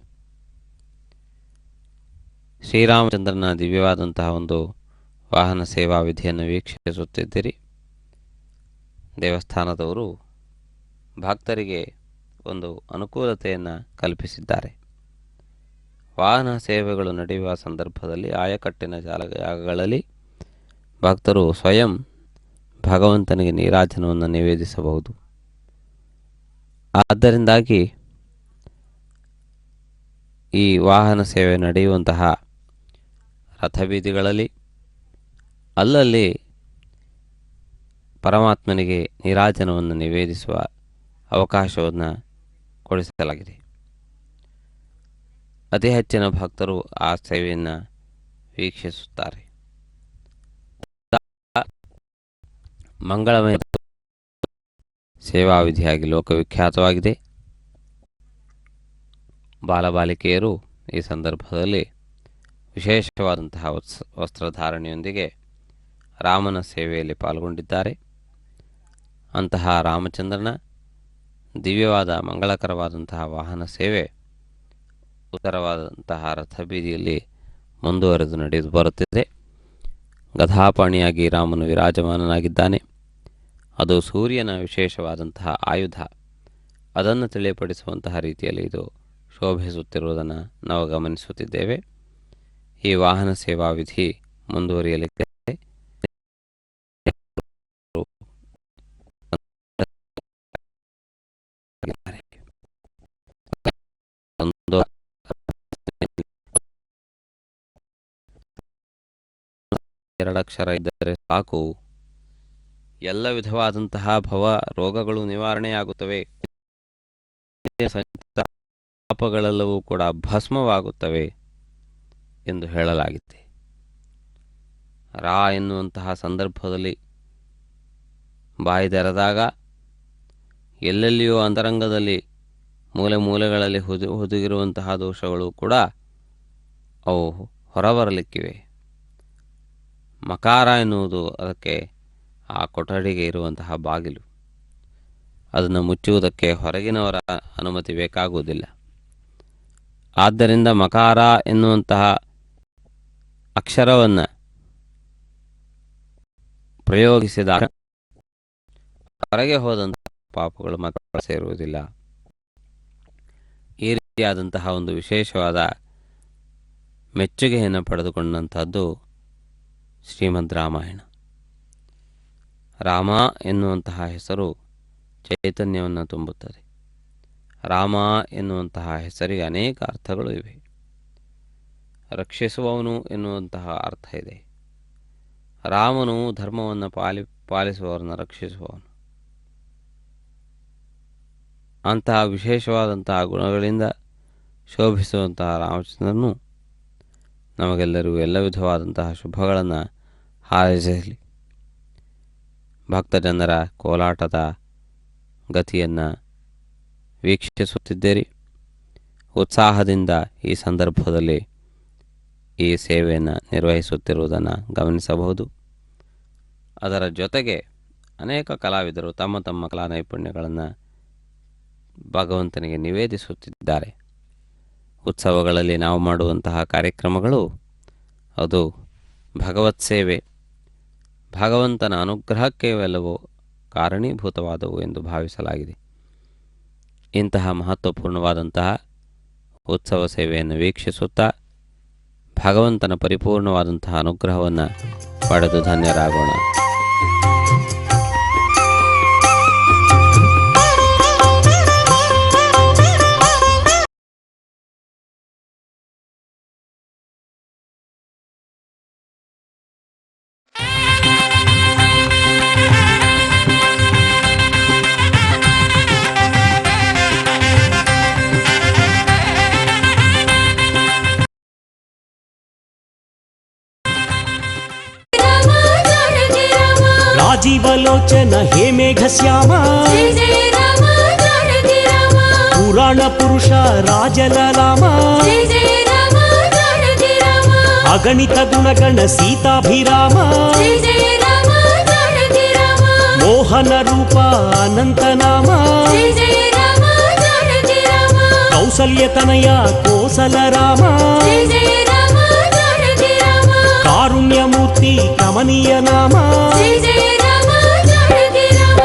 ಶ್ರೀರಾಮಚಂದ್ರನ ದಿವ್ಯವಾದಂತಹ ಒಂದು ವಾಹನ ಸೇವಾ ವಿಧಿಯನ್ನು ವೀಕ್ಷಿಸುತ್ತಿದ್ದೀರಿ. ದೇವಸ್ಥಾನದವರು ಭಕ್ತರಿಗೆ ಒಂದು ಅನುಕೂಲತೆಯನ್ನು ಕಲ್ಪಿಸಿದ್ದಾರೆ. ವಾಹನ ಸೇವೆಗಳು ನಡೆಯುವ ಸಂದರ್ಭದಲ್ಲಿ ಆಯಕಟ್ಟಿನ ಜಾಗಗಳಲ್ಲಿ ಭಕ್ತರು ಸ್ವಯಂ ಭಗವಂತನಿಗೆ ನೀರಾಜನವನ್ನು ನಿವೇದಿಸಬಹುದು. ಆದ್ದರಿಂದಾಗಿ ಈ ವಾಹನ ಸೇವೆ ನಡೆಯುವಂತಹ ರಥಬೀದಿಗಳಲ್ಲಿ ಅಲ್ಲಲ್ಲಿ ಪರಮಾತ್ಮನಿಗೆ ನೀರಾಜನವನ್ನು ನಿವೇದಿಸುವ ಅವಕಾಶವನ್ನು ಕೊಡಿಸಲಾಗಿದೆ. ಅತಿ ಹೆಚ್ಚಿನ ಭಕ್ತರು ಆ ಸೇವೆಯನ್ನು ವೀಕ್ಷಿಸುತ್ತಾರೆ. ಮಂಗಳಮಯ ಸೇವಾ ವಿಧಿಯಾಗಿ ಲೋಕವಿಖ್ಯಾತವಾಗಿದೆ. ಬಾಲಬಾಲಿಕೆಯರು ಈ ಸಂದರ್ಭದಲ್ಲಿ ವಿಶೇಷವಾದಂತಹ ವಸ್ತ್ರಧಾರಣೆಯೊಂದಿಗೆ ರಾಮನ ಸೇವೆಯಲ್ಲಿ ಪಾಲ್ಗೊಂಡಿದ್ದಾರೆ. ಅಂತಹ ರಾಮಚಂದ್ರನ ದಿವ್ಯವಾದ ಮಂಗಳಕರವಾದಂತಹ ವಾಹನ ಸೇವೆ ಉತ್ತರವಾದಂತಹ ರಥಬೀದಿಯಲ್ಲಿ ಮುಂದುವರೆದು ನಡೆದು ಬರುತ್ತಿದೆ. ಗದಾಪಾಣಿಯಾಗಿ ರಾಮನು ವಿರಾಜಮಾನನಾಗಿದ್ದಾನೆ. ಅದು ಸೂರ್ಯನ ವಿಶೇಷವಾದಂತಹ ಆಯುಧ. ಅದನ್ನು ತಿಳಿಯಪಡಿಸುವಂತಹ ರೀತಿಯಲ್ಲಿ ಇದು ಶೋಭಿಸುತ್ತಿರುವುದನ್ನು ನಾವು ಗಮನಿಸುತ್ತಿದ್ದೇವೆ. ಈ ವಾಹನ ಸೇವಾ ವಿಧಿ ಮುಂದುವರಿಯಲಿದೆ. ಎರಡಕ್ಷರ ಇದ್ದರೆ ಸಾಕು, ಎಲ್ಲ ವಿಧವಾದಂತಹ ಭವ ರೋಗಗಳು ನಿವಾರಣೆಯಾಗುತ್ತವೆ, ಪಾಪಗಳೆಲ್ಲವೂ ಕೂಡ ಭಸ್ಮವಾಗುತ್ತವೆ ಎಂದು ಹೇಳಲಾಗಿದೆ. ರಾ ಎನ್ನುವಂತಹ ಸಂದರ್ಭದಲ್ಲಿ ಬಾಯಿ ಎಲ್ಲೆಲ್ಲಿಯೋ ಅಂತರಂಗದಲ್ಲಿ ಮೂಲೆ ಮೂಲೆಗಳಲ್ಲಿ ಹುದುಗಿರುವಂತಹ ದೋಷಗಳು ಕೂಡ ಅವು ಹೊರಬರಲಿಕ್ಕಿವೆ. ಮಕಾರ ಎನ್ನುವುದು ಅದಕ್ಕೆ ಆ ಕೊಠಡಿಗೆ ಇರುವಂತಹ ಬಾಗಿಲು. ಅದನ್ನು ಮುಚ್ಚುವುದಕ್ಕೆ ಹೊರಗಿನವರ ಅನುಮತಿ ಬೇಕಾಗುವುದಿಲ್ಲ. ಆದ್ದರಿಂದ ಮಕಾರ ಎನ್ನುವಂತಹ ಅಕ್ಷರವನ್ನು ಪ್ರಯೋಗಿಸಿದಾಗ ಹೊರಗೆ ಹೋದಂತಹ ಪಾಪಗಳು ಮಾತ್ರ ಸೇರುವುದಿಲ್ಲ. ಈ ರೀತಿಯಾದಂತಹ ಒಂದು ವಿಶೇಷವಾದ ಮೆಚ್ಚುಗೆಯನ್ನು ಪಡೆದುಕೊಂಡಂಥದ್ದು ಶ್ರೀಮದ್ ರಾಮಾಯಣ. ರಾಮ ಎನ್ನುವಂತಹ ಹೆಸರು ಚೈತನ್ಯವನ್ನು ತುಂಬುತ್ತದೆ. ರಾಮ ಎನ್ನುವಂತಹ ಹೆಸರಿಗೆ ಅನೇಕ ಅರ್ಥಗಳು ಇವೆ. ರಕ್ಷಿಸುವವನು ಎನ್ನುವಂತಹ ಅರ್ಥ ಇದೆ. ರಾಮನು ಧರ್ಮವನ್ನು ಪಾಲಿಸುವವರನ್ನು ರಕ್ಷಿಸುವವನು. ಅಂತಹ ವಿಶೇಷವಾದಂತಹ ಗುಣಗಳಿಂದ ಶೋಭಿಸುವಂತಹ ರಾಮಚಂದ್ರನು ನಮಗೆಲ್ಲರಿಗೂ ಎಲ್ಲ ವಿಧವಾದಂತಹ ಶುಭಗಳನ್ನು ಹಾರೈಸಲಿ. ಭಕ್ತಜನರ ಕೋಲಾಟದ ಗತಿಯನ್ನು ವೀಕ್ಷಿಸುತ್ತಿದ್ದೀರಿ. ಉತ್ಸಾಹದಿಂದ ಈ ಸಂದರ್ಭದಲ್ಲಿ ಈ ಸೇವೆಯನ್ನು ನಿರ್ವಹಿಸುತ್ತಿರುವುದನ್ನು ಗಮನಿಸಬಹುದು. ಅದರ ಜೊತೆಗೆ ಅನೇಕ ಕಲಾವಿದರು ತಮ್ಮ ತಮ್ಮ ಕಲಾ ನೈಪುಣ್ಯಗಳನ್ನು ಭಗವಂತನಿಗೆ ನಿವೇದಿಸುತ್ತಿದ್ದಾರೆ. ಉತ್ಸವಗಳಲ್ಲಿ ನಾವು ಮಾಡುವಂತಹ ಕಾರ್ಯಕ್ರಮಗಳು ಅದು ಭಗವತ್ ಸೇವೆ, ಭಗವಂತನ ಅನುಗ್ರಹಕ್ಕೆ ಇವೆಲ್ಲವೂ ಕಾರಣೀಭೂತವಾದವು ಎಂದು ಭಾವಿಸಲಾಗಿದೆ. ಇಂತಹ ಮಹತ್ವಪೂರ್ಣವಾದಂತಹ ಉತ್ಸವ ಸೇವೆಯನ್ನು ವೀಕ್ಷಿಸುತ್ತಾ ಭಗವಂತನ ಪರಿಪೂರ್ಣವಾದಂತಹ ಅನುಗ್ರಹವನ್ನು ಪಡೆದು ಧನ್ಯರಾಗೋಣ. ರಾಜೀವಲೋಚನ ಹೇ ಮೇಘಶ್ಯಾಮ, ಜಯ ಜಯ ರಾಮ ಜಾನಕಿ ರಾಮ, ಪುರಾಣ ಪುರುಷ ರಾಜಲಲಾಮ, ಜಯ ಜಯ ರಾಮ ಜಾನಕಿ ರಾಮ, ಅಗಣಿತ ಗುಣಗಣ ಸೀತಾಭಿರಾಮ, ಜಯ ಜಯ ರಾಮ ಜಾನಕಿ ರಾಮ, ಮೋಹನ ರೂಪ ಅನಂತನಾಮ, ಜಯ ಜಯ ರಾಮ ಜಾನಕಿ ರಾಮ, ಕೌಸಲ್ಯತನಯ ಕೋಸಲ ರಾಮ, ಜಯ ಜಯ ರಾಮ ಜಾನಕಿ ರಾಮ, ಕಾರುಣ್ಯಮೂರ್ತಿ ಕಮನೀಯ ನಾಮ, ಜಯ ಜಯ ರಾಮ ಜಾನಕಿ ರಾಮ.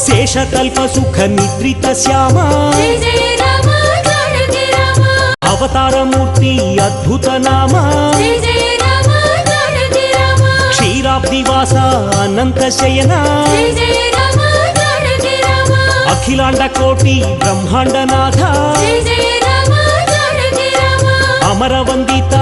ಶೇಷಕಲ್ಪ ಸುಖ ನಿದ್ರಿತ ಶ್ಯಾಮ, ಜಯ ಜಯ ರಾಮ ಜಾನಕಿ ರಾಮ, ಅವತಾರ ಮೂರ್ತಿ ಅದ್ಭುತ ನಾಮ, ಜಯ ಜಯ ರಾಮ ಜಾನಕಿ ರಾಮ, ಕ್ಷೀರಾಬ್ದಿವಾಸ ಅನಂತ ಶಯನ, ಜಯ ಜಯ ರಾಮ ಜಾನಕಿ ರಾಮ, ಅಖಿಲಾಂಡ ಕೋಟಿ ಬ್ರಹ್ಮಾಂಡನಾಥ, ಜಯ ಜಯ ರಾಮ ಜಾನಕಿ ರಾಮ, ಅಮರ ವಂದಿತ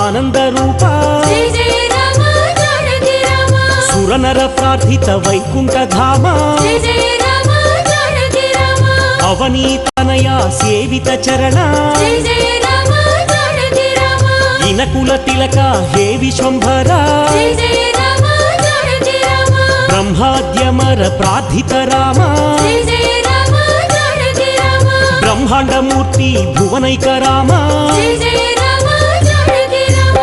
ಆನಂದ ರೂಪ, ಜಯ ಜಯ ರಾಮ ಜಾನಕಿ ರಾಮ, ಸುರನರ ಪ್ರಾರ್ಥಿತ ವೈಕುಂಠ ಧಾಮ, ಜಯ ಜಯ ರಾಮ ಜಾನಕಿ ರಾಮ, ಅವನೀತನಯ ಸೇವಿತ ಚರಣ, ಜಯ ಜಯ ರಾಮ ಜಾನಕಿ ರಾಮ, ಇನಕುಲ ತಿಲಕ ಹೇ ವಿಶ್ವಂಭರ, ಜಯ ಜಯ ರಾಮ ಜಾನಕಿ ರಾಮ, ಬ್ರಹ್ಮಾದ್ಯಮರ ಪ್ರಾರ್ಥಿತ ರಾಮ, ಜಯ ಜಯ ರಾಮ ಜಾನಕಿ ರಾಮ, ಬ್ರಹ್ಮಾಂಡ ಮೂರ್ತಿ ಭುವನೈಕ ರಾಮ, ಜಯ ಜಯ ರಾಮ ಜಾನಕಿ ರಾಮ.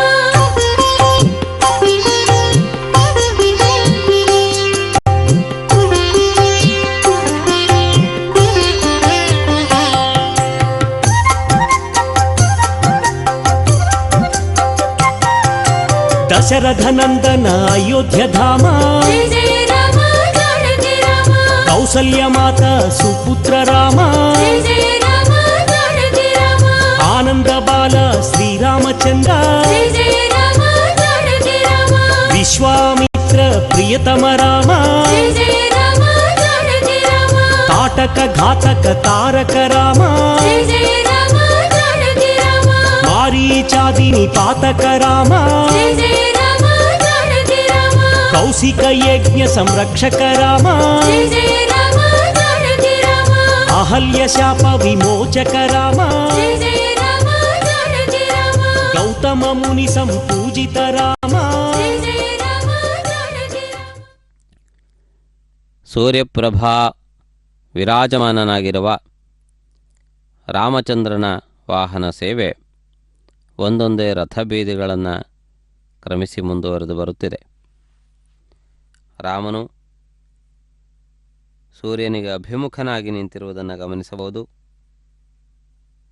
ದಶರಥ ನಂದನ ಅಯೋಧ್ಯ ಧಾಮ ಜಯ ಜಯ ರಾಮ ಜಾನಕಿ ರಾಮ ಕೌಸಲ್ಯ ಮಾತಾ ಸುಪುತ್ರ ರಾಮ ಜಯ ಜಯ ರಾಮ ಜಾನಕಿ ರಾಮ ಆನಂದ ಬಾಲ ಶ್ರೀರಾಮಚಂದ್ರ ಜಯ ಜಯ ರಾಮ ಜಾನಕಿ ರಾಮ ವಿಶ್ವಾಮಿತ್ರ ಪ್ರಿಯತಮ ರಾಮ ಜಯ ಜಯ ರಾಮ ಜಾನಕಿ ರಾಮ ತಾಟಕ ಘಾತಕ ತಾರಕ ರಾಮ ಜಯ ಜಯ ರಾಮ ಜಾನಕಿ ರಾಮ ಮಾರೀಚಾದಿನಿ ಪಾತಕ ರಾಮ ಜಯ ಜಯ ರಾಮ ಜಾನಕಿ ರಾಮ ಕೌಶಿಕ ಯಜ್ಞ ಸಂರಕ್ಷಕ ರಾಮ ಜಯ ಜಯ ರಾಮ ಜಾನಕಿ ರಾಮ ಅಹಲ್ಯ ಶಾಪ ವಿಮೋಚಕ ರಾಮ ಜಯ ಜಯ ರಾಮ ಜಾನಕಿ ರಾಮ ಗೌತಮ ಮುನಿ ಸಂಪೂಜಿತ ರಾಮ ಜಯ ಜಯ ರಾಮ ಜಾನಕಿ ರಾಮ ಸೂರ್ಯಪ್ರಭಾ ವಿರಾಜಮಾನನಾಗಿರುವ ರಾಮಚಂದ್ರನ ವಾಹನ ಸೇವೆ ಒಂದೊಂದೇ ರಥಬೀದಿಗಳನ್ನು ಕ್ರಮಿಸಿ ಮುಂದುವರೆದು ಬರುತ್ತಿದೆ. ರಾಮನು ಸೂರ್ಯನಿಗೆ ಅಭಿಮುಖನಾಗಿ ನಿಂತಿರುವುದನ್ನು ಗಮನಿಸಬಹುದು.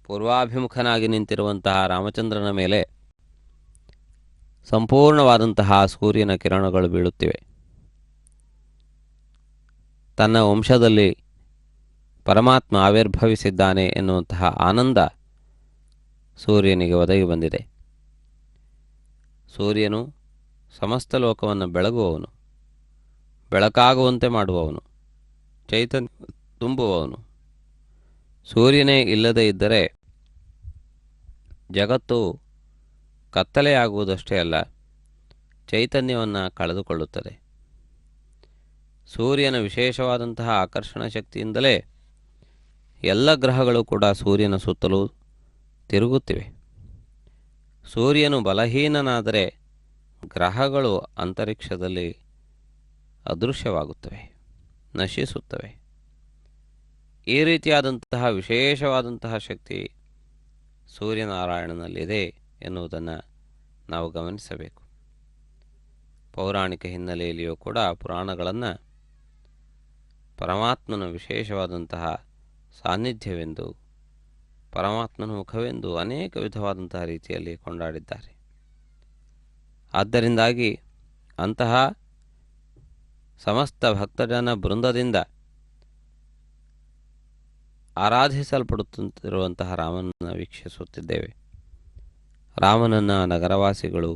ಪೂರ್ವಾಭಿಮುಖನಾಗಿ ನಿಂತಿರುವಂತಹ ರಾಮಚಂದ್ರನ ಮೇಲೆ ಸಂಪೂರ್ಣವಾದಂತಹ ಸೂರ್ಯನ ಕಿರಣಗಳು ಬೀಳುತ್ತಿವೆ. ತನ್ನ ವಂಶದಲ್ಲಿ ಪರಮಾತ್ಮ ಆವಿರ್ಭವಿಸಿದ್ದಾನೆ ಎನ್ನುವಂತಹ ಆನಂದ ಸೂರ್ಯನಿಗೆ ಒದಗಿ ಬಂದಿದೆ. ಸೂರ್ಯನು ಸಮಸ್ತ ಲೋಕವನ್ನು ಬೆಳಗುವವನು, ಬೆಳಕಾಗುವಂತೆ ಮಾಡುವವನು, ಚೈತನ್ಯ ತುಂಬುವವನು. ಸೂರ್ಯನೇ ಇಲ್ಲದೇ ಇದ್ದರೆ ಜಗತ್ತು ಕತ್ತಲೆಯಾಗುವುದಷ್ಟೇ ಅಲ್ಲ, ಚೈತನ್ಯವನ್ನು ಕಳೆದುಕೊಳ್ಳುತ್ತದೆ. ಸೂರ್ಯನ ವಿಶೇಷವಾದಂತಹ ಆಕರ್ಷಣ ಶಕ್ತಿಯಿಂದಲೇ ಎಲ್ಲ ಗ್ರಹಗಳು ಕೂಡ ಸೂರ್ಯನ ಸುತ್ತಲೂ ತಿರುಗುತ್ತಿವೆ. ಸೂರ್ಯನು ಬಲಹೀನನಾದರೆ ಗ್ರಹಗಳು ಅಂತರಿಕ್ಷದಲ್ಲಿ ಅದೃಶ್ಯವಾಗುತ್ತವೆ, ನಶಿಸುತ್ತವೆ. ಈ ರೀತಿಯಾದಂತಹ ವಿಶೇಷವಾದಂತಹ ಶಕ್ತಿ ಸೂರ್ಯನಾರಾಯಣನಲ್ಲಿದೆ ಎನ್ನುವುದನ್ನು ನಾವು ಗಮನಿಸಬೇಕು. ಪೌರಾಣಿಕ ಹಿನ್ನೆಲೆಯಲ್ಲಿಯೂ ಕೂಡ ಪುರಾಣಗಳನ್ನು ಪರಮಾತ್ಮನ ವಿಶೇಷವಾದಂತಹ ಸಾನ್ನಿಧ್ಯವೆಂದು, ಪರಮಾತ್ಮನ ಮುಖವೆಂದು ಅನೇಕ ವಿಧವಾದಂತಹ ರೀತಿಯಲ್ಲಿ ಕೊಂಡಾಡಿದ್ದಾರೆ. ಆದ್ದರಿಂದಾಗಿ ಅಂತಹ ಸಮಸ್ತ ಭಕ್ತಜನ ಬೃಂದದಿಂದ ಆರಾಧಿಸಲ್ಪಡುತ್ತಿರುವಂತಹ ರಾಮನನ್ನು ವೀಕ್ಷಿಸುತ್ತಿದ್ದೇವೆ. ರಾಮನನ್ನು ನಗರವಾಸಿಗಳು,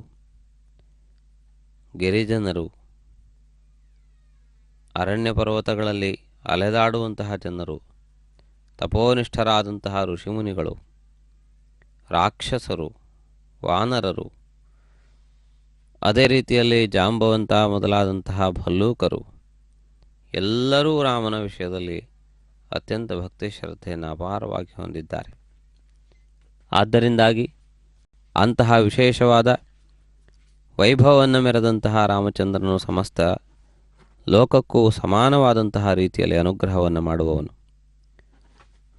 ಗಿರಿಜನರು, ಅರಣ್ಯ ಪರ್ವತಗಳಲ್ಲಿ ಅಲೆದಾಡುವಂತಹ ಜನರು, ತಪೋನಿಷ್ಠರಾದಂತಹ ಋಷಿಮುನಿಗಳು, ರಾಕ್ಷಸರು, ವಾನರರು, ಅದೇ ರೀತಿಯಲ್ಲಿ ಜಾಂಬವಂತ ಮೊದಲಾದಂತಹ ಭಲ್ಲೂಕರು ಎಲ್ಲರೂ ರಾಮನ ವಿಷಯದಲ್ಲಿ ಅತ್ಯಂತ ಭಕ್ತಿ ಶ್ರದ್ಧೆಯನ್ನು ಅಪಾರವಾಗಿ ಹೊಂದಿದ್ದಾರೆ. ಆದ್ದರಿಂದಾಗಿ ಅಂತಹ ವಿಶೇಷವಾದ ವೈಭವವನ್ನು ಮೆರೆದಂತಹ ರಾಮಚಂದ್ರನು ಸಮಸ್ತ ಲೋಕಕ್ಕೂ ಸಮಾನವಾದಂತಹ ರೀತಿಯಲ್ಲಿ ಅನುಗ್ರಹವನ್ನು ಮಾಡುವವನು.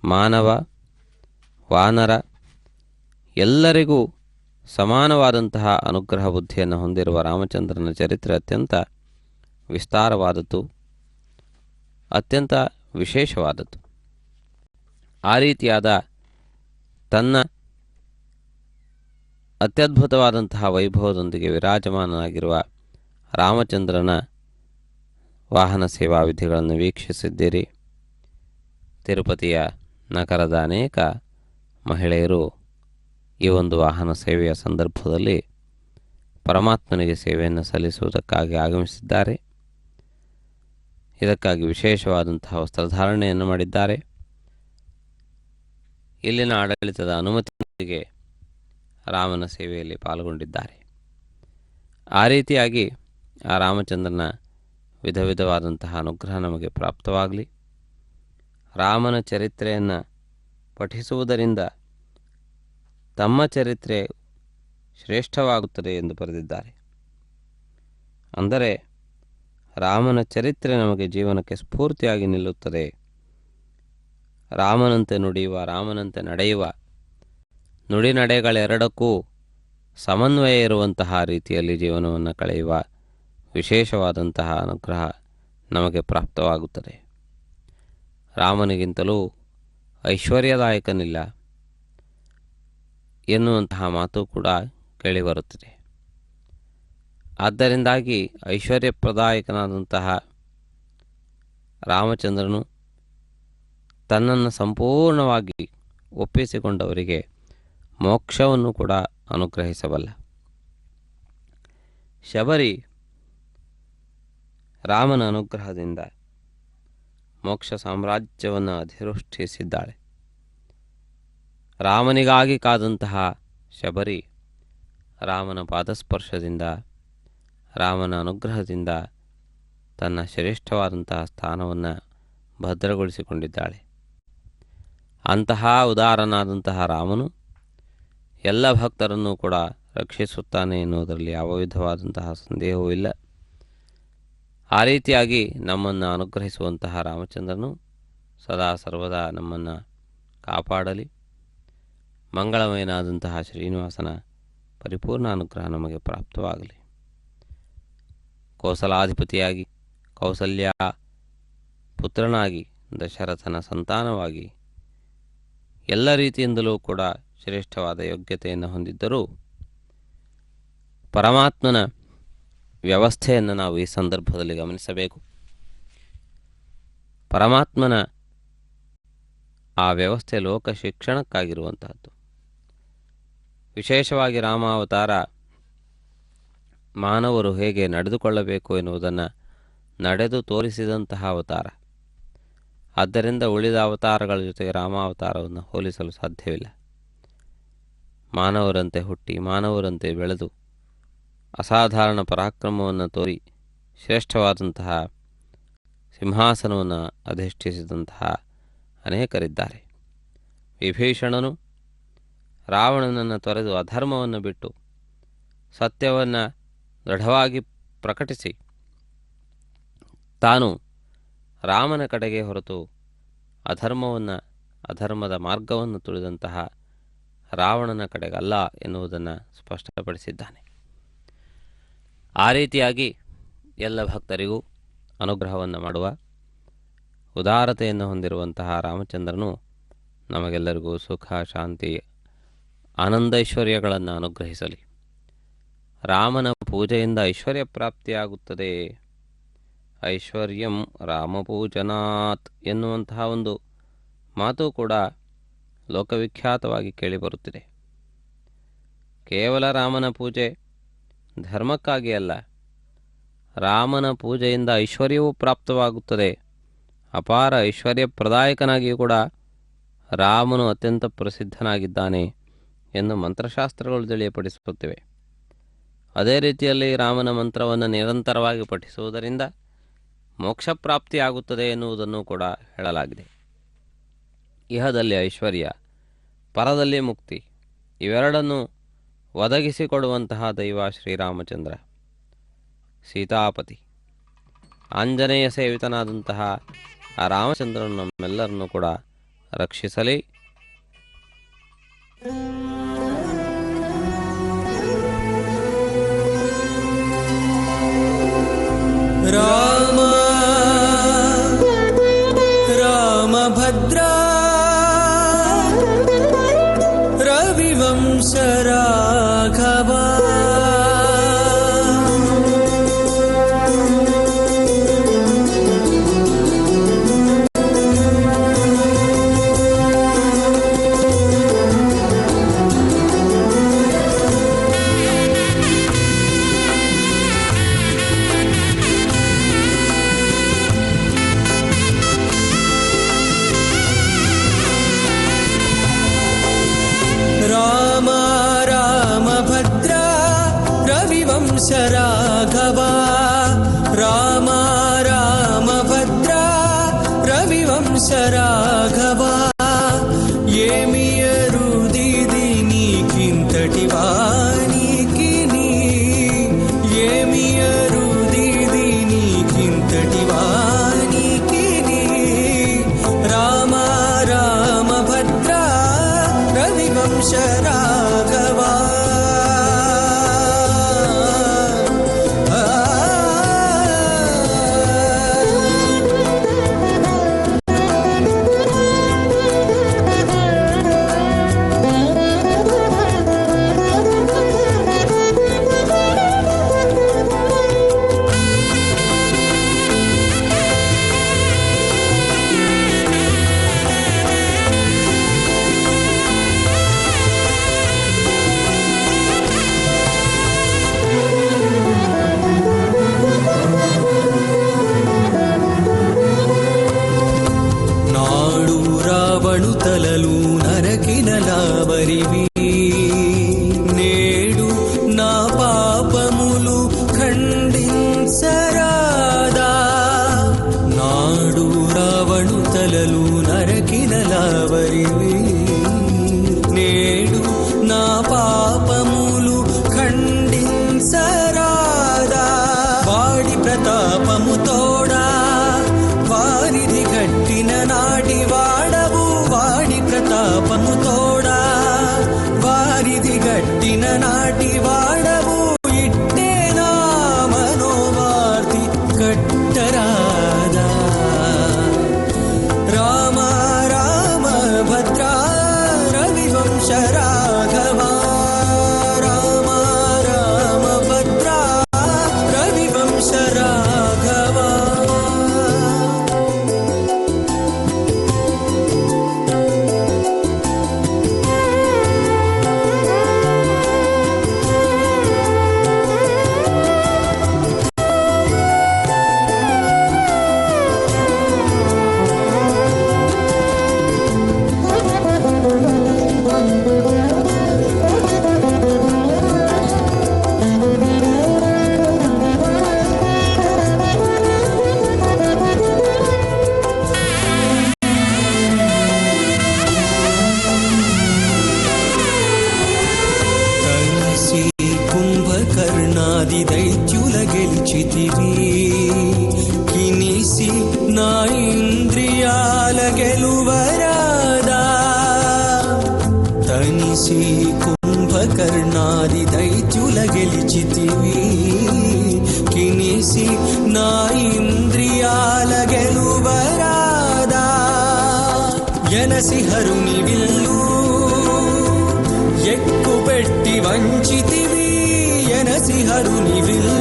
ಮಾನವ, ವಾನರ ಎಲ್ಲರಿಗೂ ಸಮಾನವಾದಂತಹ ಅನುಗ್ರಹ ಬುದ್ಧಿಯನ್ನು ಹೊಂದಿರುವ ರಾಮಚಂದ್ರನ ಚರಿತ್ರೆ ಅತ್ಯಂತ ವಿಸ್ತಾರವಾದದ್ದು, ಅತ್ಯಂತ ವಿಶೇಷವಾದದ್ದು. ಆ ರೀತಿಯಾದ ತನ್ನ ಅತ್ಯದ್ಭುತವಾದಂತಹ ವೈಭವದೊಂದಿಗೆ ವಿರಾಜಮಾನನಾಗಿರುವ ರಾಮಚಂದ್ರನ ವಾಹನ ಸೇವಾ ವಿಧಿಗಳನ್ನು ವೀಕ್ಷಿಸಿದ್ದೀರಿ. ತಿರುಪತಿಯ ನಗರದ ಅನೇಕ ಮಹಿಳೆಯರು ಈ ಒಂದು ವಾಹನ ಸೇವೆಯ ಸಂದರ್ಭದಲ್ಲಿ ಪರಮಾತ್ಮನಿಗೆ ಸೇವೆಯನ್ನು ಸಲ್ಲಿಸುವುದಕ್ಕಾಗಿ ಆಗಮಿಸಿದ್ದಾರೆ. ಇದಕ್ಕಾಗಿ ವಿಶೇಷವಾದಂತಹ ವಸ್ತ್ರಧಾರಣೆಯನ್ನು ಮಾಡಿದ್ದಾರೆ. ಇಲ್ಲಿನ ಆಡಳಿತದ ಅನುಮತಿಯೊಂದಿಗೆ ರಾಮನ ಸೇವೆಯಲ್ಲಿ ಪಾಲ್ಗೊಂಡಿದ್ದಾರೆ. ಆ ರೀತಿಯಾಗಿ ಆ ರಾಮಚಂದ್ರನ ವಿಧ ವಿಧವಾದಂತಹ ಅನುಗ್ರಹ ನಮಗೆ ಪ್ರಾಪ್ತವಾಗಲಿ. ರಾಮನ ಚರಿತ್ರೆಯನ್ನು ಪಠಿಸುವುದರಿಂದ ತಮ್ಮ ಚರಿತ್ರೆ ಶ್ರೇಷ್ಠವಾಗುತ್ತದೆ ಎಂದು ಬರೆದಿದ್ದಾರೆ. ಅಂದರೆ ರಾಮನ ಚರಿತ್ರೆ ನಮಗೆ ಜೀವನಕ್ಕೆ ಸ್ಫೂರ್ತಿಯಾಗಿ ನಿಲ್ಲುತ್ತದೆ. ರಾಮನಂತೆ ನುಡಿಯುವ, ರಾಮನಂತೆ ನಡೆಯುವ, ನುಡಿನಡೆಗಳೆರಡಕ್ಕೂ ಸಮನ್ವಯ ಇರುವಂತಹ ರೀತಿಯಲ್ಲಿ ಜೀವನವನ್ನು ಕಳೆಯುವ ವಿಶೇಷವಾದಂತಹ ಅನುಗ್ರಹ ನಮಗೆ ಪ್ರಾಪ್ತವಾಗುತ್ತದೆ. ರಾಮನಿಗಿಂತಲೂ ಐಶ್ವರ್ಯದಾಯಕನಿಲ್ಲ ಎನ್ನುವಂತಹ ಮಾತು ಕೂಡ ಕೇಳಿಬರುತ್ತದೆ. ಆದ್ದರಿಂದಾಗಿ ಐಶ್ವರ್ಯಪ್ರದಾಯಕನಾದಂತಹ ರಾಮಚಂದ್ರನು ತನ್ನನ್ನು ಸಂಪೂರ್ಣವಾಗಿ ಒಪ್ಪಿಸಿಕೊಂಡವರಿಗೆ ಮೋಕ್ಷವನ್ನು ಕೂಡ ಅನುಗ್ರಹಿಸಬಲ್ಲ. ಶಬರಿ ರಾಮನ ಅನುಗ್ರಹದಿಂದ ಮೋಕ್ಷ ಸಾಮ್ರಾಜ್ಯವನ್ನು ಅಧಿರೋಷ್ಠಿಸಿದ್ದಾಳೆ. ರಾಮನಿಗಾಗಿ ಕಾದಂತಹ ಶಬರಿ ರಾಮನ ಪಾದಸ್ಪರ್ಶದಿಂದ, ರಾಮನ ಅನುಗ್ರಹದಿಂದ ತನ್ನ ಶ್ರೇಷ್ಠವಾದಂತಹ ಸ್ಥಾನವನ್ನು ಭದ್ರಗೊಳಿಸಿಕೊಂಡಿದ್ದಾಳೆ. ಅಂತಹ ಉದಾರನಾದಂತಹ ರಾಮನು ಎಲ್ಲ ಭಕ್ತರನ್ನು ಕೂಡ ರಕ್ಷಿಸುತ್ತಾನೆ ಎನ್ನುವುದರಲ್ಲಿ ಯಾವ ವಿಧವಾದಂತಹ ಸಂದೇಹವೂ ಇಲ್ಲ. ಆ ರೀತಿಯಾಗಿ ನಮ್ಮನ್ನು ಅನುಗ್ರಹಿಸುವಂತಹ ರಾಮಚಂದ್ರನು ಸದಾ ಸರ್ವದಾ ನಮ್ಮನ್ನು ಕಾಪಾಡಲಿ. ಮಂಗಳಮಯನಾದಂತಹ ಶ್ರೀನಿವಾಸನ ಪರಿಪೂರ್ಣ ಅನುಗ್ರಹ ನಮಗೆ ಪ್ರಾಪ್ತವಾಗಲಿ. ಕೋಸಲಾಧಿಪತಿಯಾಗಿ, ಕೌಸಲ್ಯ ಪುತ್ರನಾಗಿ, ದಶರಥನ ಸಂತಾನವಾಗಿ ಎಲ್ಲ ರೀತಿಯಿಂದಲೂ ಕೂಡ ಶ್ರೇಷ್ಠವಾದ ಯೋಗ್ಯತೆಯನ್ನು ಹೊಂದಿದ್ದರೂ ಪರಮಾತ್ಮನ ವ್ಯವಸ್ಥೆಯನ್ನು ನಾವು ಈ ಸಂದರ್ಭದಲ್ಲಿ ಗಮನಿಸಬೇಕು. ಪರಮಾತ್ಮನ ಆ ವ್ಯವಸ್ಥೆ ಲೋಕ ಶಿಕ್ಷಣಕ್ಕಾಗಿರುವಂತಹದ್ದು. ವಿಶೇಷವಾಗಿ ರಾಮಾವತಾರ ಮಾನವರು ಹೇಗೆ ನಡೆದುಕೊಳ್ಳಬೇಕು ಎನ್ನುವುದನ್ನು ನಡೆದು ತೋರಿಸಿದಂತಹ ಅವತಾರ. ಆದ್ದರಿಂದ ಉಳಿದ ಅವತಾರಗಳ ಜೊತೆಗೆ ರಾಮಾವತಾರವನ್ನು ಹೋಲಿಸಲು ಸಾಧ್ಯವಿಲ್ಲ. ಮಾನವರಂತೆ ಹುಟ್ಟಿ, ಮಾನವರಂತೆ ಬೆಳೆದು, ಅಸಾಧಾರಣ ಪರಾಕ್ರಮವನ್ನು ತೋರಿ ಶ್ರೇಷ್ಠವಾದಂತಹ ಸಿಂಹಾಸನವನ್ನು ಅಧಿಷ್ಠಿಸಿದಂತಹ ಅನೇಕರಿದ್ದಾರೆ. ವಿಭೀಷಣನು ರಾವಣನನ್ನು ತೊರೆದು ಅಧರ್ಮವನ್ನು ಬಿಟ್ಟು ಸತ್ಯವನ್ನು ದೃಢವಾಗಿ ಪ್ರಕಟಿಸಿ ತಾನು ರಾಮನ ಕಡೆಗೆ ಹೊರತು ಅಧರ್ಮದ ಮಾರ್ಗವನ್ನು ತುಳಿದಂತಹ ರಾವಣನ ಕಡೆಗಲ್ಲ ಎನ್ನುವುದನ್ನು ಸ್ಪಷ್ಟಪಡಿಸಿದ್ದಾನೆ. ಆ ರೀತಿಯಾಗಿ ಎಲ್ಲ ಭಕ್ತರಿಗೂ ಅನುಗ್ರಹವನ್ನು ಮಾಡುವ ಉದಾರತೆಯನ್ನು ಹೊಂದಿರುವಂತಹ ರಾಮಚಂದ್ರನು ನಮಗೆಲ್ಲರಿಗೂ ಸುಖ, ಶಾಂತಿ, ಆನಂದೈಶ್ವರ್ಯಗಳನ್ನು ಅನುಗ್ರಹಿಸಲಿ. ರಾಮನ ಪೂಜೆಯಿಂದ ಐಶ್ವರ್ಯ ಪ್ರಾಪ್ತಿಯಾಗುತ್ತದೆ. ಐಶ್ವರ್ಯಂ ರಾಮಪೂಜನಾತ್ ಎನ್ನುವಂತಹ ಒಂದು ಮಾತು ಕೂಡ ಲೋಕವಿಖ್ಯಾತವಾಗಿ ಕೇಳಿಬರುತ್ತಿದೆ. ಕೇವಲ ರಾಮನ ಪೂಜೆ ಧರ್ಮಕ್ಕಾಗಿ ಅಲ್ಲ, ರಾಮನ ಪೂಜೆಯಿಂದ ಐಶ್ವರ್ಯವೂ ಪ್ರಾಪ್ತವಾಗುತ್ತದೆ. ಅಪಾರ ಐಶ್ವರ್ಯಪ್ರದಾಯಕನಾಗಿಯೂ ಕೂಡ ರಾಮನು ಅತ್ಯಂತ ಪ್ರಸಿದ್ಧನಾಗಿದ್ದಾನೆ ಎಂದು ಮಂತ್ರಶಾಸ್ತ್ರಗಳು ತಿಳಿಯಪಡಿಸುತ್ತಿವೆ. ಅದೇ ರೀತಿಯಲ್ಲಿ ರಾಮನ ಮಂತ್ರವನ್ನು ನಿರಂತರವಾಗಿ ಪಠಿಸುವುದರಿಂದ ಮೋಕ್ಷಪ್ರಾಪ್ತಿಯಾಗುತ್ತದೆ ಎನ್ನುವುದನ್ನು ಕೂಡ ಹೇಳಲಾಗಿದೆ. ಇಹದಲ್ಲಿ ಐಶ್ವರ್ಯ, ಪರದಲ್ಲಿ ಮುಕ್ತಿ, ಇವೆರಡನ್ನು ಒದಗಿಸಿಕೊಡುವಂತಹ ದೈವ ಶ್ರೀರಾಮಚಂದ್ರ, ಸೀತಾಪತಿ, ಆಂಜನೇಯ ಸೇವಿತನಾದಂತಹ ಆ ರಾಮಚಂದ್ರನು ನಮ್ಮೆಲ್ಲರನ್ನು ಕೂಡ ರಕ್ಷಿಸಲಿ. ರಾಮ ರಾಮಭದ್ರ ರವಿವಂಶ ರಾಘವ ರಾಘವ ರಾಮ ರಾಮಭದ್ರ ರವಿವಂಶ ರಾಘವ ಏಮಿಯರು ದಿದಿನಿ ಕಿಂತಟಿ ವಾನಿಕಿನಿ ಏಮಿಯರು ದಿದಿನಿ ಕಿಂತಟಿ ವಾನಿಕಿನಿ ರಾಮ ರಾಮಭದ್ರ ರವಿವಂಶ ರಾಘವ నరకినలావరివి నేడు నా పాపములు ఖండించరాదా నాడు రావణు తలలు నరకినలావరివి నేడు నా పాపములు ఖండించరాదా వాడి ప్రతాపము తోడా వారిది కట్టిన నాటి వాడవు వాడి ప్రతాపము తోడా వారిది గట్టిన నాటి వాడవు ఇట్టే నా మనోవార్తి కట్టరాదా రామ రామ భద్రా రవివంశ రాఘవా రామ రామ భద్రా రవివంశ రాఘవా కలిసి కుంభకర్ణాది దైత్యుల గెలిచితివి కినిసి నా ఇంద్రియాల గెలువరాదా తనిసి కుంభకర్ణాది దైత్యుల గెలిచితివి కినిసి నా ఇంద్రియాల గెలువరాదా ఎనసి హరుని విల్లు ఎక్కుపెట్టి వంచితివి ఎనసి హరుని విల్లు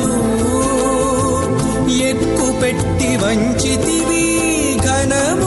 ఎక్కుపెట్టి వంచితివి ఘనము